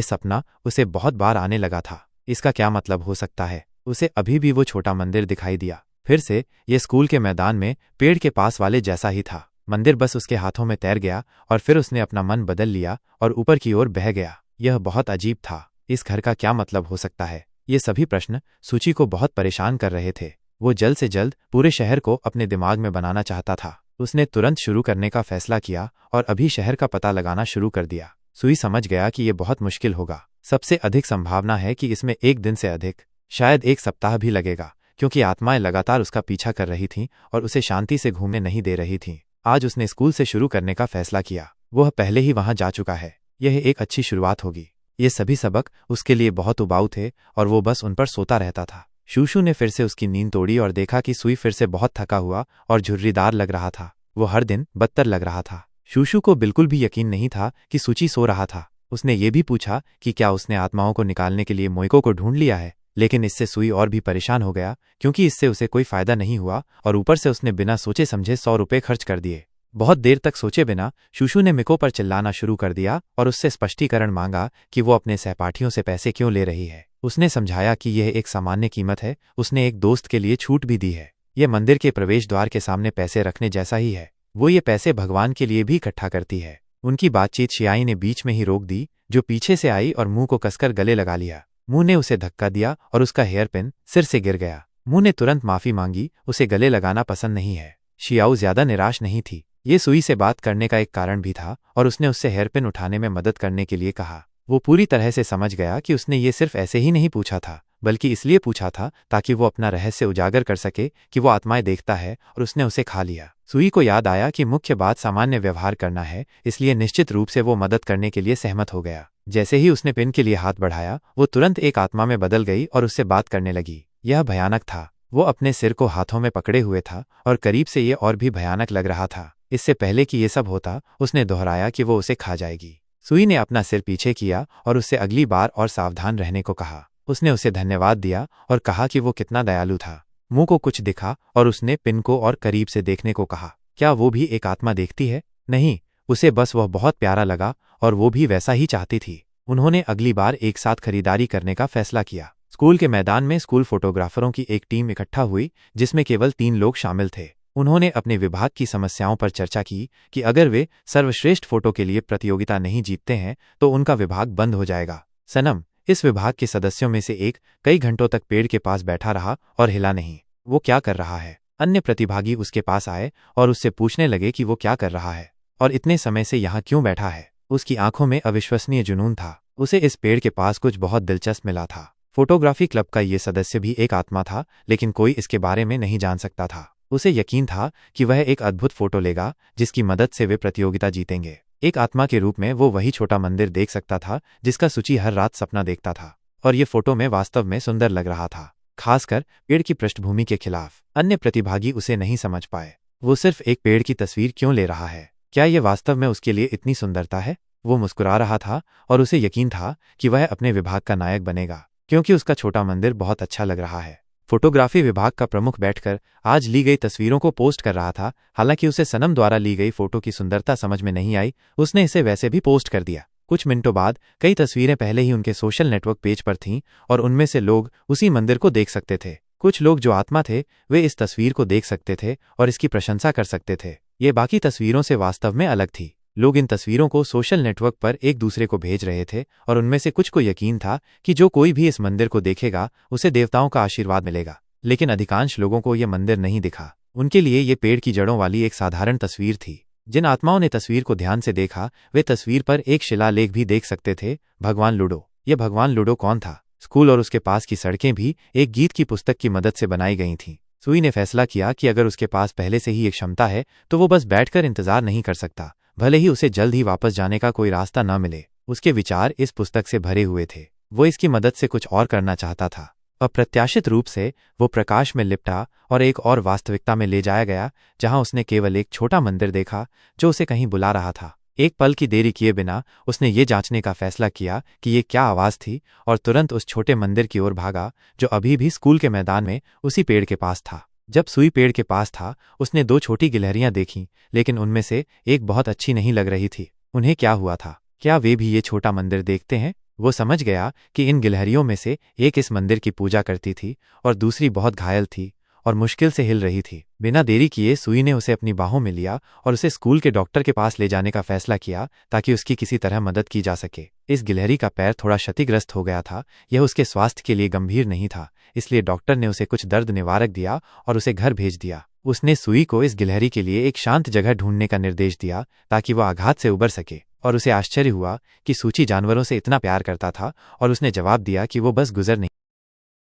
सपना उसे बहुत बार आने लगा था। इसका क्या मतलब हो सकता है? उसे अभी भी वो छोटा मंदिर दिखाई दिया। फिर से यह स्कूल के मैदान में पेड़ के पास वाले जैसा ही था। मंदिर बस उसके हाथों में तैर गया और फिर उसने अपना मन बदल लिया और ऊपर की ओर बह गया। यह बहुत अजीब था। इस घर का क्या मतलब हो सकता है? ये सभी प्रश्न सूची को बहुत परेशान कर रहे थे। वो जल्द से जल्द पूरे शहर को अपने दिमाग में बनाना चाहता था। उसने तुरंत शुरू करने का फैसला किया और अभी शहर का पता लगाना शुरू कर दिया। सुई समझ गया कि यह बहुत मुश्किल होगा। सबसे अधिक संभावना है कि इसमें एक दिन से अधिक, शायद एक सप्ताह भी लगेगा, क्योंकि आत्माएं लगातार उसका पीछा कर रही थीं और उसे शांति से घूमने नहीं दे रही थीं। आज उसने स्कूल से शुरू करने का फैसला किया। वह पहले ही वहां जा चुका है। यह एक अच्छी शुरुआत होगी। ये सभी सबक उसके लिए बहुत उबाऊ थे और वो बस उन पर सोता रहता था। शूशू ने फिर से उसकी नींद तोड़ी और देखा कि सुई फिर से बहुत थका हुआ और झुर्रीदार लग रहा था। वो हर दिन बदतर लग रहा था। शूशू को बिल्कुल भी यकीन नहीं था कि सूची सो रहा था। उसने ये भी पूछा कि क्या उसने आत्माओं को निकालने के लिए मोइको को ढूंढ लिया है, लेकिन इससे सुई और भी परेशान हो गया क्योंकि इससे उसे कोई फायदा नहीं हुआ और ऊपर से उसने बिना सोचे समझे 100 रुपये खर्च कर दिए। बहुत देर तक सोचे बिना शूशू ने मिको पर चिल्लाना शुरू कर दिया और उससे स्पष्टीकरण मांगा कि वो अपने सहपाठियों से पैसे क्यों ले रही है। उसने समझाया कि यह एक सामान्य कीमत है। उसने एक दोस्त के लिए छूट भी दी है। यह मंदिर के प्रवेश द्वार के सामने पैसे रखने जैसा ही है। वो ये पैसे भगवान के लिए भी इकट्ठा करती है। उनकी बातचीत शियाई ने बीच में ही रोक दी, जो पीछे से आई और मुंह को कसकर गले लगा लिया। मुंह ने उसे धक्का दिया और उसका हेयर पिन सिर से गिर गया। मुंह ने तुरंत माफी मांगी। उसे गले लगाना पसंद नहीं है। शियाओ ज्यादा निराश नहीं थी। ये सुई से बात करने का एक कारण भी था और उसने उससे हेयरपिन उठाने में मदद करने के लिए कहा। वो पूरी तरह से समझ गया कि उसने ये सिर्फ ऐसे ही नहीं पूछा था, बल्कि इसलिए पूछा था ताकि वो अपना रहस्य उजागर कर सके कि वो आत्माएं देखता है, और उसने उसे खा लिया। सुई को याद आया कि मुख्य बात सामान्य व्यवहार करना है, इसलिए निश्चित रूप से वो मदद करने के लिए सहमत हो गया। जैसे ही उसने पिन के लिए हाथ बढ़ाया, वो तुरंत एक आत्मा में बदल गई और उससे बात करने लगी। यह भयानक था। वो अपने सिर को हाथों में पकड़े हुए था और करीब से ये और भी भयानक लग रहा था। इससे पहले कि ये सब होता, उसने दोहराया कि वो उसे खा जाएगी। सुई ने अपना सिर पीछे किया और उससे अगली बार और सावधान रहने को कहा। उसने उसे धन्यवाद दिया और कहा कि वो कितना दयालु था। मुंह को कुछ दिखा और उसने पिन को और करीब से देखने को कहा। क्या वो भी एक आत्मा देखती है? नहीं, उसे बस वह बहुत प्यारा लगा और वो भी वैसा ही चाहती थी। उन्होंने अगली बार एक साथ खरीदारी करने का फैसला किया। स्कूल के मैदान में स्कूल फोटोग्राफरों की एक टीम इकट्ठा हुई जिसमें केवल 3 लोग शामिल थे। उन्होंने अपने विभाग की समस्याओं पर चर्चा की कि अगर वे सर्वश्रेष्ठ फोटो के लिए प्रतियोगिता नहीं जीतते हैं तो उनका विभाग बंद हो जाएगा। सनम, इस विभाग के सदस्यों में से एक, कई घंटों तक पेड़ के पास बैठा रहा और हिला नहीं। वो क्या कर रहा है? अन्य प्रतिभागी उसके पास आए और उससे पूछने लगे कि वो क्या कर रहा है और इतने समय से यहाँ क्यों बैठा है। उसकी आंखों में अविश्वसनीय जुनून था। उसे इस पेड़ के पास कुछ बहुत दिलचस्प मिला था। फोटोग्राफी क्लब का ये सदस्य भी एक आत्मा था, लेकिन कोई इसके बारे में नहीं जान सकता था। उसे यकीन था कि वह एक अद्भुत फोटो लेगा जिसकी मदद से वे प्रतियोगिता जीतेंगे। एक आत्मा के रूप में वो वही छोटा मंदिर देख सकता था जिसका सूची हर रात सपना देखता था, और ये फोटो में वास्तव में सुंदर लग रहा था, खासकर पेड़ की पृष्ठभूमि के खिलाफ। अन्य प्रतिभागी उसे नहीं समझ पाए। वो सिर्फ एक पेड़ की तस्वीर क्यों ले रहा है? क्या ये वास्तव में उसके लिए इतनी सुंदरता है? वो मुस्कुरा रहा था और उसे यकीन था कि वह अपने विभाग का नायक बनेगा, क्योंकि उसका छोटा मंदिर बहुत अच्छा लग रहा है। फोटोग्राफी विभाग का प्रमुख बैठकर आज ली गई तस्वीरों को पोस्ट कर रहा था। हालांकि उसे सनम द्वारा ली गई फोटो की सुंदरता समझ में नहीं आई, उसने इसे वैसे भी पोस्ट कर दिया। कुछ मिनटों बाद कई तस्वीरें पहले ही उनके सोशल नेटवर्क पेज पर थीं और उनमें से लोग उसी मंदिर को देख सकते थे। कुछ लोग जो आत्मा थे वे इस तस्वीर को देख सकते थे और इसकी प्रशंसा कर सकते थे। ये बाकी तस्वीरों से वास्तव में अलग थी। लोग इन तस्वीरों को सोशल नेटवर्क पर एक दूसरे को भेज रहे थे और उनमें से कुछ को यकीन था कि जो कोई भी इस मंदिर को देखेगा उसे देवताओं का आशीर्वाद मिलेगा। लेकिन अधिकांश लोगों को यह मंदिर नहीं दिखा। उनके लिए ये पेड़ की जड़ों वाली एक साधारण तस्वीर थी। जिन आत्माओं ने तस्वीर को ध्यान से देखा वे तस्वीर पर एक शिलालेख भी देख सकते थे, भगवान लूडो। यह भगवान लूडो कौन था? स्कूल और उसके पास की सड़कें भी एक गीत की पुस्तक की मदद से बनाई गई थीं। सुई ने फैसला किया कि अगर उसके पास पहले से ही एक क्षमता है तो वो बस बैठकर इंतजार नहीं कर सकता, भले ही उसे जल्द ही वापस जाने का कोई रास्ता न मिले। उसके विचार इस पुस्तक से भरे हुए थे। वो इसकी मदद से कुछ और करना चाहता था। अप्रत्याशित रूप से वो प्रकाश में लिपटा और एक और वास्तविकता में ले जाया गया, जहां उसने केवल एक छोटा मंदिर देखा जो उसे कहीं बुला रहा था। एक पल की देरी किए बिना उसने ये जांचने का फैसला किया कि ये क्या आवाज़ थी और तुरंत उस छोटे मंदिर की ओर भागा जो अभी भी स्कूल के मैदान में उसी पेड़ के पास था। जब सुई पेड़ के पास था उसने दो छोटी गिलहरियां देखीं, लेकिन उनमें से एक बहुत अच्छी नहीं लग रही थी। उन्हें क्या हुआ था? क्या वे भी ये छोटा मंदिर देखते हैं? वो समझ गया कि इन गिलहरियों में से एक इस मंदिर की पूजा करती थी और दूसरी बहुत घायल थी और मुश्किल से हिल रही थी। बिना देरी किए सुई ने उसे अपनी बाहों में लिया और उसे स्कूल के डॉक्टर के पास ले जाने का फैसला किया ताकि उसकी किसी तरह मदद की जा सके। इस गिलहरी का पैर थोड़ा क्षतिग्रस्त हो गया था। यह उसके स्वास्थ्य के लिए गंभीर नहीं था, इसलिए डॉक्टर ने उसे कुछ दर्द निवारक दिया और उसे घर भेज दिया। उसने सुई को इस गिलहरी के लिए एक शांत जगह ढूंढने का निर्देश दिया ताकि वह आघात से उबर सके, और उसे आश्चर्य हुआ कि सूची जानवरों से इतना प्यार करता था और उसने जवाब दिया कि वो बस गुजर नहीं।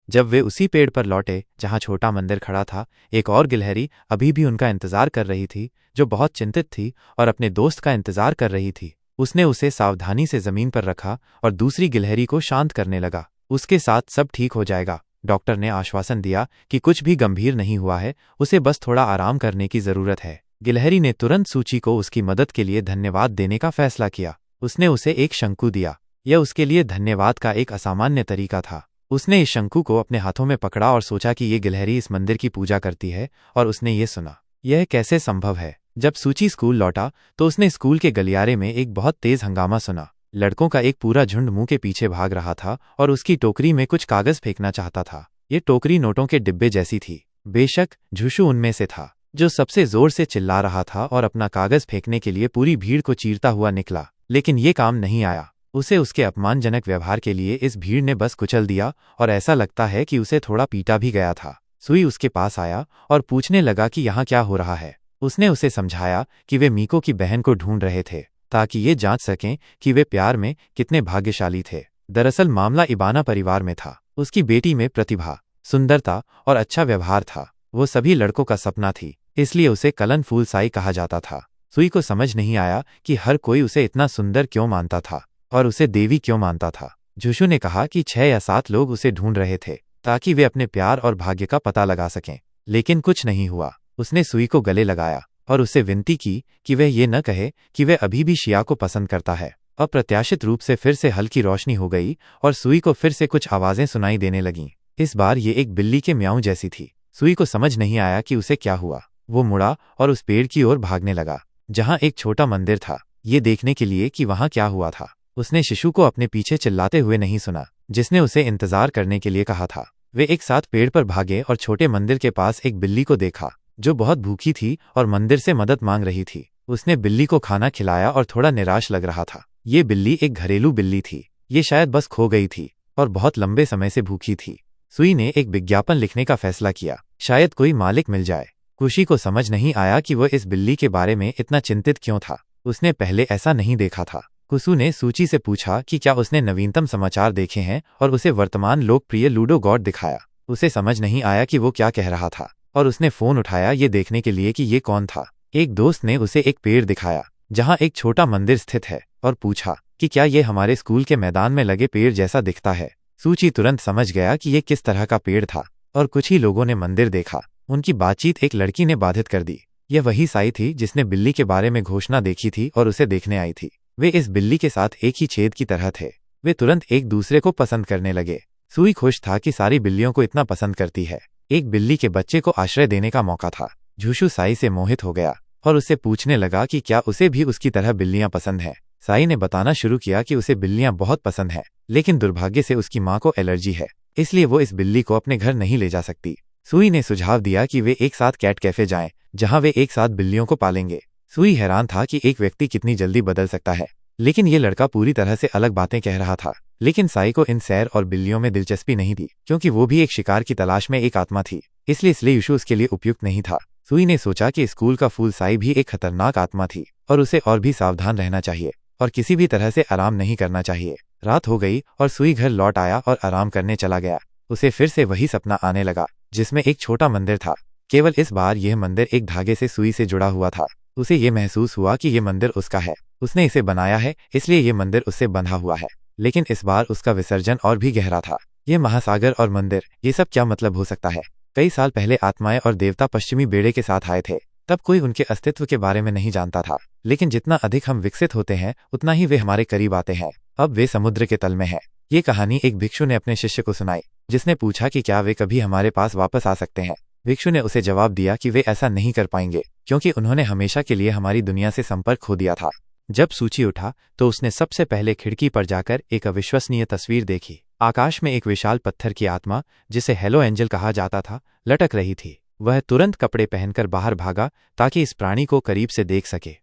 जब वे उसी पेड़ पर लौटे जहां छोटा मंदिर खड़ा था, एक और गिलहरी अभी भी उनका इंतजार कर रही थी, जो बहुत चिंतित थी और अपने दोस्त का इंतजार कर रही थी। उसने उसे सावधानी से जमीन पर रखा और दूसरी गिलहरी को शांत करने लगा। उसके साथ सब ठीक हो जाएगा, डॉक्टर ने आश्वासन दिया कि कुछ भी गंभीर नहीं हुआ है, उसे बस थोड़ा आराम करने की जरूरत है। गिलहरी ने तुरंत सूची को उसकी मदद के लिए धन्यवाद देने का फैसला किया। उसने उसे एक शंकु दिया। यह उसके लिए धन्यवाद का एक असामान्य तरीका था। उसने इस शंकु को अपने हाथों में पकड़ा और सोचा कि ये गिलहरी इस मंदिर की पूजा करती है, और उसने ये सुना। यह कैसे संभव है? जब सूची स्कूल लौटा तो उसने स्कूल के गलियारे में एक बहुत तेज हंगामा सुना। लड़कों का एक पूरा झुंड मुंह के पीछे भाग रहा था और उसकी टोकरी में कुछ कागज फेंकना चाहता था। ये टोकरी नोटों के डिब्बे जैसी थी। बेशक झुशु उनमें से था जो सबसे जोर से चिल्ला रहा था और अपना कागज फेंकने के लिए पूरी भीड़ को चीरता हुआ निकला, लेकिन ये काम नहीं आया। उसे उसके अपमानजनक व्यवहार के लिए इस भीड़ ने बस कुचल दिया और ऐसा लगता है कि उसे थोड़ा पीटा भी गया था। सुई उसके पास आया और पूछने लगा कि यहाँ क्या हो रहा है। उसने उसे समझाया कि वे मीको की बहन को ढूंढ रहे थे ताकि ये जांच सकें कि वे प्यार में कितने भाग्यशाली थे। दरअसल मामला इबाना परिवार में था। उसकी बेटी में प्रतिभा, सुंदरता और अच्छा व्यवहार था। वो सभी लड़कों का सपना थी, इसलिए उसे कलन फूल साई कहा जाता था। सुई को समझ नहीं आया कि हर कोई उसे इतना सुंदर क्यों मानता था और उसे देवी क्यों मानता था। झुशु ने कहा कि 6 या 7 लोग उसे ढूंढ रहे थे ताकि वे अपने प्यार और भाग्य का पता लगा सकें, लेकिन कुछ नहीं हुआ। उसने सुई को गले लगाया और उससे विनती की कि वह ये न कहे कि वह अभी भी शिया को पसंद करता है। अप्रत्याशित रूप से फिर से हल्की रोशनी हो गई और सुई को फिर से कुछ आवाजें सुनाई देने लगीं। इस बार ये एक बिल्ली के म्याऊं जैसी थी। सुई को समझ नहीं आया कि उसे क्या हुआ। वो मुड़ा और उस पेड़ की ओर भागने लगा जहां एक छोटा मंदिर था, ये देखने के लिए कि वहां क्या हुआ था। उसने शिशु को अपने पीछे चिल्लाते हुए नहीं सुना, जिसने उसे इंतजार करने के लिए कहा था। वे एक साथ पेड़ पर भागे और छोटे मंदिर के पास एक बिल्ली को देखा जो बहुत भूखी थी और मंदिर से मदद मांग रही थी। उसने बिल्ली को खाना खिलाया और थोड़ा निराश लग रहा था। ये बिल्ली एक घरेलू बिल्ली थी। ये शायद बस खो गई थी और बहुत लंबे समय से भूखी थी। सुई ने एक विज्ञापन लिखने का फैसला किया, शायद कोई मालिक मिल जाए। खुशी को समझ नहीं आया कि वह इस बिल्ली के बारे में इतना चिंतित क्यों था। उसने पहले ऐसा नहीं देखा था। कुसु ने सूची से पूछा कि क्या उसने नवीनतम समाचार देखे हैं और उसे वर्तमान लोकप्रिय लूडो गॉड दिखाया। उसे समझ नहीं आया कि वो क्या कह रहा था और उसने फोन उठाया ये देखने के लिए कि ये कौन था। एक दोस्त ने उसे एक पेड़ दिखाया जहां एक छोटा मंदिर स्थित है और पूछा कि क्या ये हमारे स्कूल के मैदान में लगे पेड़ जैसा दिखता है। सूची तुरंत समझ गया कि ये किस तरह का पेड़ था और कुछ ही लोगों ने मंदिर देखा। उनकी बातचीत एक लड़की ने बाधित कर दी। यह वही साई थी जिसने बिल्ली के बारे में घोषणा देखी थी और उसे देखने आई थी। वे इस बिल्ली के साथ एक ही छेद की तरह थे। वे तुरंत एक दूसरे को पसंद करने लगे। सुई खुश था कि सारी बिल्लियों को इतना पसंद करती है। एक बिल्ली के बच्चे को आश्रय देने का मौका था। झूशू साई से मोहित हो गया और उससे पूछने लगा कि क्या उसे भी उसकी तरह बिल्लियां पसंद हैं। साई ने बताना शुरू किया कि उसे बिल्लियां बहुत पसंद हैं, लेकिन दुर्भाग्य से उसकी मां को एलर्जी है, इसलिए वो इस बिल्ली को अपने घर नहीं ले जा सकती। सुई ने सुझाव दिया कि वे एक साथ कैट कैफे जाएं, जहां वे एक साथ बिल्लियों को पालेंगे। सुई हैरान था कि एक व्यक्ति कितनी जल्दी बदल सकता है, लेकिन ये लड़का पूरी तरह से अलग बातें कह रहा था। लेकिन साई को इन सैर और बिल्लियों में दिलचस्पी नहीं थी, क्योंकि वो भी एक शिकार की तलाश में एक आत्मा थी, इसलिए यीशु उसके लिए उपयुक्त नहीं था। सुई ने सोचा कि स्कूल का फूल साई भी एक खतरनाक आत्मा थी और उसे और भी सावधान रहना चाहिए और किसी भी तरह से आराम नहीं करना चाहिए। रात हो गई और सुई घर लौट आया और आराम करने चला गया। उसे फिर से वही सपना आने लगा जिसमें एक छोटा मंदिर था, केवल इस बार यह मंदिर एक धागे से सुई से जुड़ा हुआ था। उसे ये महसूस हुआ कि ये मंदिर उसका है, उसने इसे बनाया है, इसलिए ये मंदिर उससे बंधा हुआ है। लेकिन इस बार उसका विसर्जन और भी गहरा था। ये महासागर और मंदिर, ये सब क्या मतलब हो सकता है? कई साल पहले आत्माएं और देवता पश्चिमी बेड़े के साथ आए थे। तब कोई उनके अस्तित्व के बारे में नहीं जानता था, लेकिन जितना अधिक हम विकसित होते हैं उतना ही वे हमारे करीब आते हैं। अब वे समुद्र के तल में हैं। ये कहानी एक भिक्षु ने अपने शिष्य को सुनाई, जिसने पूछा कि क्या वे कभी हमारे पास वापस आ सकते हैं। भिक्षु ने उसे जवाब दिया कि वे ऐसा नहीं कर पाएंगे, क्योंकि उन्होंने हमेशा के लिए हमारी दुनिया से संपर्क खो दिया था। जब सूची उठा तो उसने सबसे पहले खिड़की पर जाकर एक अविश्वसनीय तस्वीर देखी। आकाश में एक विशाल पत्थर की आत्मा, जिसे हेलो एंजल कहा जाता था, लटक रही थी। वह तुरंत कपड़े पहनकर बाहर भागा ताकि इस प्राणी को करीब से देख सके।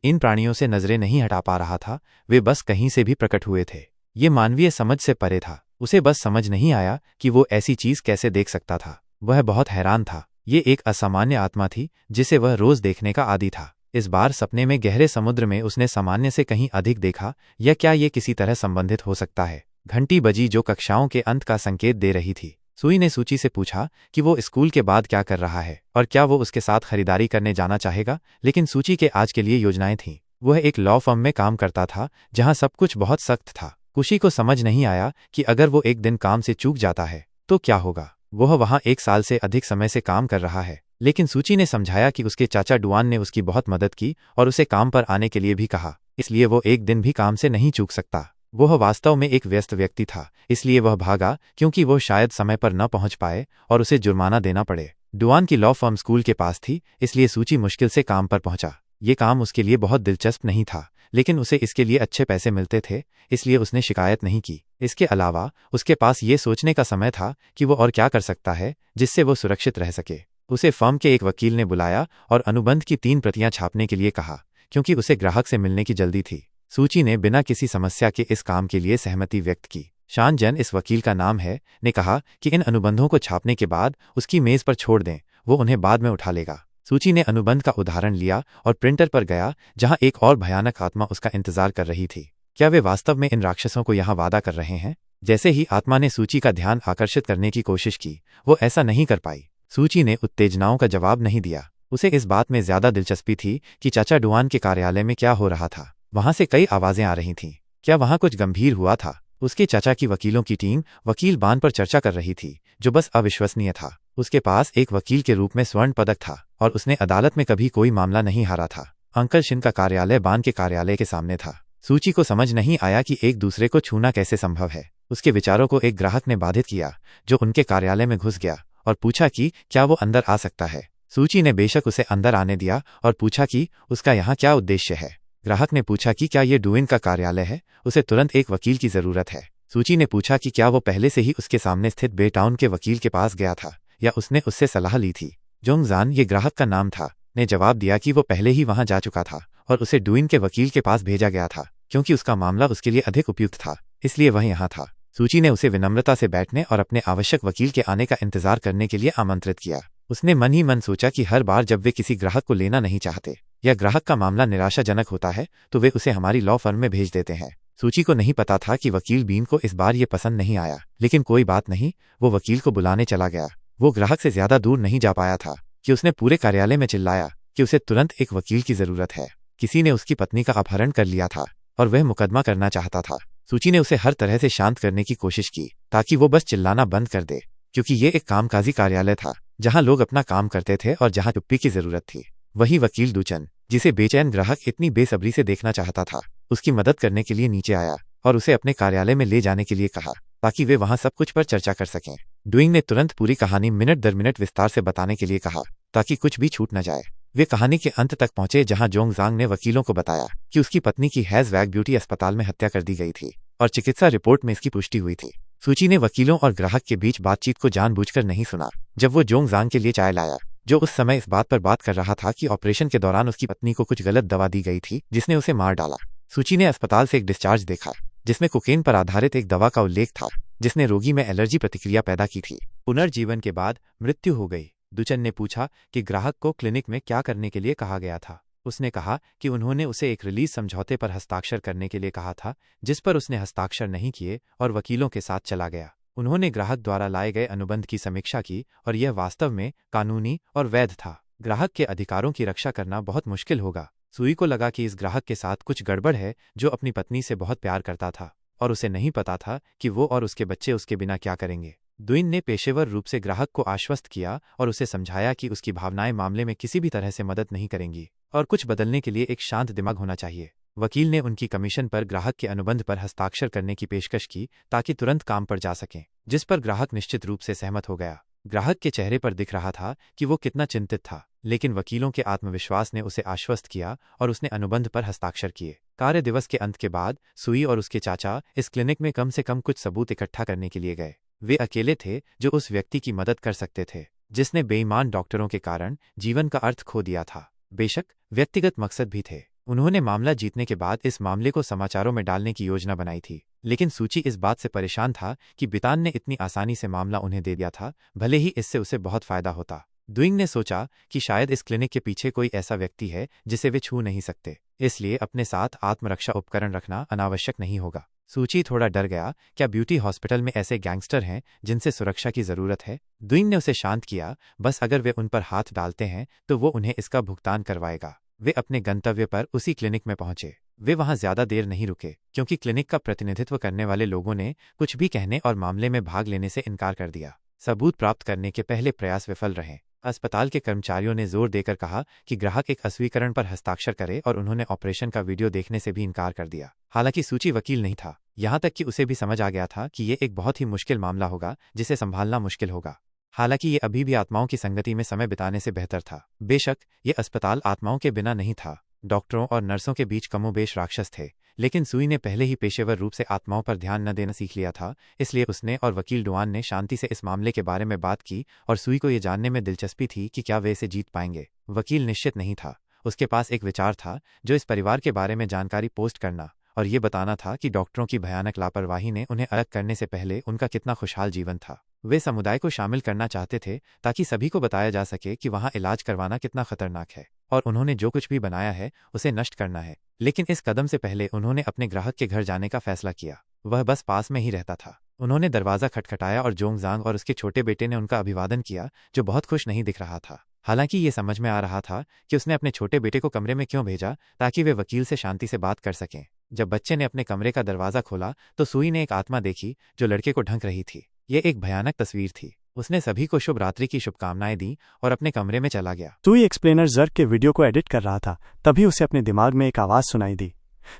इन प्राणियों से नजरें नहीं हटा पा रहा था, वे बस कहीं से भी प्रकट हुए थे। ये मानवीय समझ से परे था। उसे बस समझ नहीं आया कि वो ऐसी चीज कैसे देख सकता था। वह बहुत हैरान था। ये एक असामान्य आत्मा थी जिसे वह रोज देखने का आदी था। इस बार सपने में गहरे समुद्र में उसने सामान्य से कहीं अधिक देखा, या क्या ये किसी तरह संबंधित हो सकता है? घंटी बजी जो कक्षाओं के अंत का संकेत दे रही थी। सुई ने सूची से पूछा कि वो स्कूल के बाद क्या कर रहा है और क्या वो उसके साथ खरीदारी करने जाना चाहेगा। लेकिन सूची के आज के लिए योजनाएं थीं। वह एक लॉ फर्म में काम करता था जहां सब कुछ बहुत सख्त था। खुशी को समझ नहीं आया कि अगर वो एक दिन काम से चूक जाता है तो क्या होगा। वह वहां 1 साल से अधिक समय से काम कर रहा है, लेकिन सूची ने समझाया कि उसके चाचा डुआन ने उसकी बहुत मदद की और उसे काम पर आने के लिए भी कहा, इसलिए वो एक दिन भी काम से नहीं चूक सकता। वह वास्तव में एक व्यस्त व्यक्ति था, इसलिए वह भागा क्योंकि वो शायद समय पर न पहुंच पाए और उसे जुर्माना देना पड़े। डुआन की लॉ फर्म स्कूल के पास थी, इसलिए सूची मुश्किल से काम पर पहुंचा। ये काम उसके लिए बहुत दिलचस्प नहीं था, लेकिन उसे इसके लिए अच्छे पैसे मिलते थे, इसलिए उसने शिकायत नहीं की। इसके अलावा उसके पास ये सोचने का समय था कि वो और क्या कर सकता है जिससे वो सुरक्षित रह सके। उसे फर्म के एक वकील ने बुलाया और अनुबंध की 3 प्रतियां छापने के लिए कहा, क्योंकि उसे ग्राहक से मिलने की जल्दी थी। सूची ने बिना किसी समस्या के इस काम के लिए सहमति व्यक्त की। शान जन, इस वकील का नाम है, ने कहा कि इन अनुबंधों को छापने के बाद उसकी मेज पर छोड़ दें, वो उन्हें बाद में उठा लेगा। सूची ने अनुबंध का उदाहरण लिया और प्रिंटर पर गया, जहां एक और भयानक आत्मा उसका इंतजार कर रही थी। क्या वे वास्तव में इन राक्षसों को यहाँ वादा कर रहे हैं? जैसे ही आत्मा ने सूची का ध्यान आकर्षित करने की कोशिश की, वो ऐसा नहीं कर पाई। सूची ने उत्तेजनाओं का जवाब नहीं दिया। उसे इस बात में ज्यादा दिलचस्पी थी कि चाचा डुआन के कार्यालय में क्या हो रहा था। वहां से कई आवाजें आ रही थीं। क्या वहां कुछ गंभीर हुआ था? उसके चाचा की वकीलों की टीम वकील बान पर चर्चा कर रही थी, जो बस अविश्वसनीय था। उसके पास एक वकील के रूप में स्वर्ण पदक था और उसने अदालत में कभी कोई मामला नहीं हारा था। अंकल शिन का कार्यालय बान के कार्यालय के सामने था। सूची को समझ नहीं आया कि एक दूसरे को छूना कैसे संभव है। उसके विचारों को एक ग्राहक ने बाधित किया, जो उनके कार्यालय में घुस गया और पूछा कि क्या वो अंदर आ सकता है। सूची ने बेशक उसे अंदर आने दिया और पूछा कि उसका यहाँ क्या उद्देश्य है। ग्राहक ने पूछा कि क्या ये डुइन का कार्यालय है। उसे तुरंत एक वकील की जरूरत है। सूची ने पूछा कि क्या वो पहले से ही उसके सामने स्थित बेटाउन के वकील के पास गया था या उसने उससे सलाह ली थी। जोंगजान, ये ग्राहक का नाम था, ने जवाब दिया कि वो पहले ही वहां जा चुका था और उसे डुइन के वकील के पास भेजा गया था, क्योंकि उसका मामला उसके लिए अधिक उपयुक्त था, इसलिए वह यहाँ था। सूची ने उसे विनम्रता से बैठने और अपने आवश्यक वकील के आने का इंतजार करने के लिए आमंत्रित किया। उसने मन ही मन सोचा कि हर बार जब वे किसी ग्राहक को लेना नहीं चाहते या ग्राहक का मामला निराशाजनक होता है तो वे उसे हमारी लॉ फर्म में भेज देते हैं। सूची को नहीं पता था कि वकील बीन को इस बार ये पसंद नहीं आया, लेकिन कोई बात नहीं, वो वकील को बुलाने चला गया। वो ग्राहक से ज्यादा दूर नहीं जा पाया था कि उसने पूरे कार्यालय में चिल्लाया कि उसे तुरंत एक वकील की जरूरत है। किसी ने उसकी पत्नी का अपहरण कर लिया था और वह मुकदमा करना चाहता था। सूची ने उसे हर तरह से शांत करने की कोशिश की ताकि वो बस चिल्लाना बंद कर दे, क्योंकि ये एक कामकाजी कार्यालय था जहां लोग अपना काम करते थे और जहां चुप्पी की जरूरत थी। वही वकील दुचन, जिसे बेचैन ग्राहक इतनी बेसब्री से देखना चाहता था, उसकी मदद करने के लिए नीचे आया और उसे अपने कार्यालय में ले जाने के लिए कहा ताकि वे वहां सब कुछ पर चर्चा कर सकें। डुइंग ने तुरंत पूरी कहानी मिनट दर मिनट विस्तार से बताने के लिए कहा ताकि कुछ भी छूट न जाए। वे कहानी के अंत तक पहुंचे जहां जोंगजांग ने वकीलों को बताया कि उसकी पत्नी की हैज वैग ब्यूटी अस्पताल में हत्या कर दी गई थी और चिकित्सा रिपोर्ट में इसकी पुष्टि हुई थी। सूची ने वकीलों और ग्राहक के बीच बातचीत को जानबूझकर नहीं सुना। जब वो जोंगजांग के लिए चाय लाया, जो उस समय इस बात पर बात कर रहा था कि ऑपरेशन के दौरान उसकी पत्नी को कुछ गलत दवा दी गई थी जिसने उसे मार डाला, सूची ने अस्पताल से एक डिस्चार्ज देखा जिसमें कोकेन पर आधारित एक दवा का उल्लेख था जिसने रोगी में एलर्जी प्रतिक्रिया पैदा की थी। पुनर्जीवन के बाद मृत्यु हो गई। दुचन ने पूछा कि ग्राहक को क्लिनिक में क्या करने के लिए कहा गया था। उसने कहा कि उन्होंने उसे एक रिलीज समझौते पर हस्ताक्षर करने के लिए कहा था जिस पर उसने हस्ताक्षर नहीं किए और वकीलों के साथ चला गया। उन्होंने ग्राहक द्वारा लाए गए अनुबंध की समीक्षा की और यह वास्तव में कानूनी और वैध था। ग्राहक के अधिकारों की रक्षा करना बहुत मुश्किल होगा। सुई को लगा कि इस ग्राहक के साथ कुछ गड़बड़ है जो अपनी पत्नी से बहुत प्यार करता था और उसे नहीं पता था कि वो और उसके बच्चे उसके बिना क्या करेंगे। दुइन ने पेशेवर रूप से ग्राहक को आश्वस्त किया और उसे समझाया कि उसकी भावनाएं मामले में किसी भी तरह से मदद नहीं करेंगी और कुछ बदलने के लिए एक शांत दिमाग होना चाहिए। वकील ने उनकी कमीशन पर ग्राहक के अनुबंध पर हस्ताक्षर करने की पेशकश की ताकि तुरंत काम पर जा सकें, जिस पर ग्राहक निश्चित रूप से सहमत हो गया। ग्राहक के चेहरे पर दिख रहा था कि वो कितना चिंतित था, लेकिन वकीलों के आत्मविश्वास ने उसे आश्वस्त किया और उसने अनुबंध पर हस्ताक्षर किए। कार्य दिवस के अंत के बाद सुई और उसके चाचा इस क्लिनिक में कम से कम कुछ सबूत इकट्ठा करने के लिए गए। वे अकेले थे जो उस व्यक्ति की मदद कर सकते थे जिसने बेईमान डॉक्टरों के कारण जीवन का अर्थ खो दिया था। बेशक व्यक्तिगत मकसद भी थे। उन्होंने मामला जीतने के बाद इस मामले को समाचारों में डालने की योजना बनाई थी, लेकिन सूची इस बात से परेशान था कि बितान ने इतनी आसानी से मामला उन्हें दे दिया था, भले ही इससे उसे बहुत फायदा होता। दुइंग ने सोचा कि शायद इस क्लिनिक के पीछे कोई ऐसा व्यक्ति है जिसे वे छू नहीं सकते, इसलिए अपने साथ आत्मरक्षा उपकरण रखना अनावश्यक नहीं होगा। सूची थोड़ा डर गया, क्या ब्यूटी हॉस्पिटल में ऐसे गैंगस्टर हैं जिनसे सुरक्षा की जरूरत है? दुइंग ने उसे शांत किया, बस अगर वे उन पर हाथ डालते हैं तो वो उन्हें इसका भुगतान करवाएगा। वे अपने गंतव्य पर उसी क्लिनिक में पहुंचे। वे वहां ज्यादा देर नहीं रुके क्योंकि क्लिनिक का प्रतिनिधित्व करने वाले लोगों ने कुछ भी कहने और मामले में भाग लेने से इनकार कर दिया। सबूत प्राप्त करने के पहले प्रयास विफल रहे। अस्पताल के कर्मचारियों ने जोर देकर कहा कि ग्राहक एक अस्वीकरण पर हस्ताक्षर करे और उन्होंने ऑपरेशन का वीडियो देखने से भी इनकार कर दिया। हालांकि सूची वकील नहीं था, यहां तक कि उसे भी समझ आ गया था कि ये एक बहुत ही मुश्किल मामला होगा जिसे संभालना मुश्किल होगा। हालांकि ये अभी भी आत्माओं की संगति में समय बिताने से बेहतर था। बेशक ये अस्पताल आत्माओं के बिना नहीं था, डॉक्टरों और नर्सों के बीच कमोबेश राक्षस थे, लेकिन सुई ने पहले ही पेशेवर रूप से आत्माओं पर ध्यान न देना सीख लिया था, इसलिए उसने और वकील डुआन ने शांति से इस मामले के बारे में बात की और सुई को ये जानने में दिलचस्पी थी कि क्या वे इसे जीत पाएंगे। वकील निश्चित नहीं था, उसके पास एक विचार था जो इस परिवार के बारे में जानकारी पोस्ट करना और ये बताना था कि डॉक्टरों की भयानक लापरवाही ने उन्हें अलग करने से पहले उनका कितना खुशहाल जीवन था। वे समुदाय को शामिल करना चाहते थे ताकि सभी को बताया जा सके कि वहां इलाज करवाना कितना खतरनाक है और उन्होंने जो कुछ भी बनाया है उसे नष्ट करना है। लेकिन इस कदम से पहले उन्होंने अपने ग्राहक के घर जाने का फैसला किया। वह बस पास में ही रहता था। उन्होंने दरवाजा खटखटाया और जोंगजांग और उसके छोटे बेटे ने उनका अभिवादन किया, जो बहुत खुश नहीं दिख रहा था। हालांकि ये समझ में आ रहा था कि उसने अपने छोटे बेटे को कमरे में क्यों भेजा, ताकि वे वकील से शांति से बात कर सकें। जब बच्चे ने अपने कमरे का दरवाजा खोला तो सुई ने एक आत्मा देखी जो लड़के को ढंक रही थी। ये एक भयानक तस्वीर थी। उसने सभी को शुभ रात्रि की शुभकामनाएं दी और अपने कमरे में चला गया। सुई एक्सप्लेनर जर्क के वीडियो को एडिट कर रहा था, तभी उसे अपने दिमाग में एक आवाज सुनाई दी।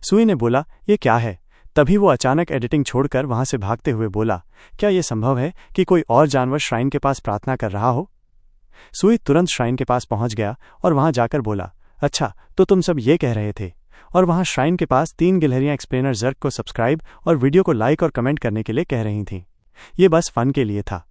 सुई ने बोला, ये क्या है? तभी वो अचानक एडिटिंग छोड़कर वहां से भागते हुए बोला, क्या यह संभव है कि कोई और जानवर श्राइन के पास प्रार्थना कर रहा हो? सुई तुरंत श्राइन के पास पहुंच गया और वहां जाकर बोला, अच्छा तो तुम सब ये कह रहे थे। और वहां श्राइन के पास 3 गिलहरियां एक्सप्लेनर जर्क को सब्सक्राइब और वीडियो को लाइक और कमेंट करने के लिए कह रही थीं। ये बस फन के लिए था।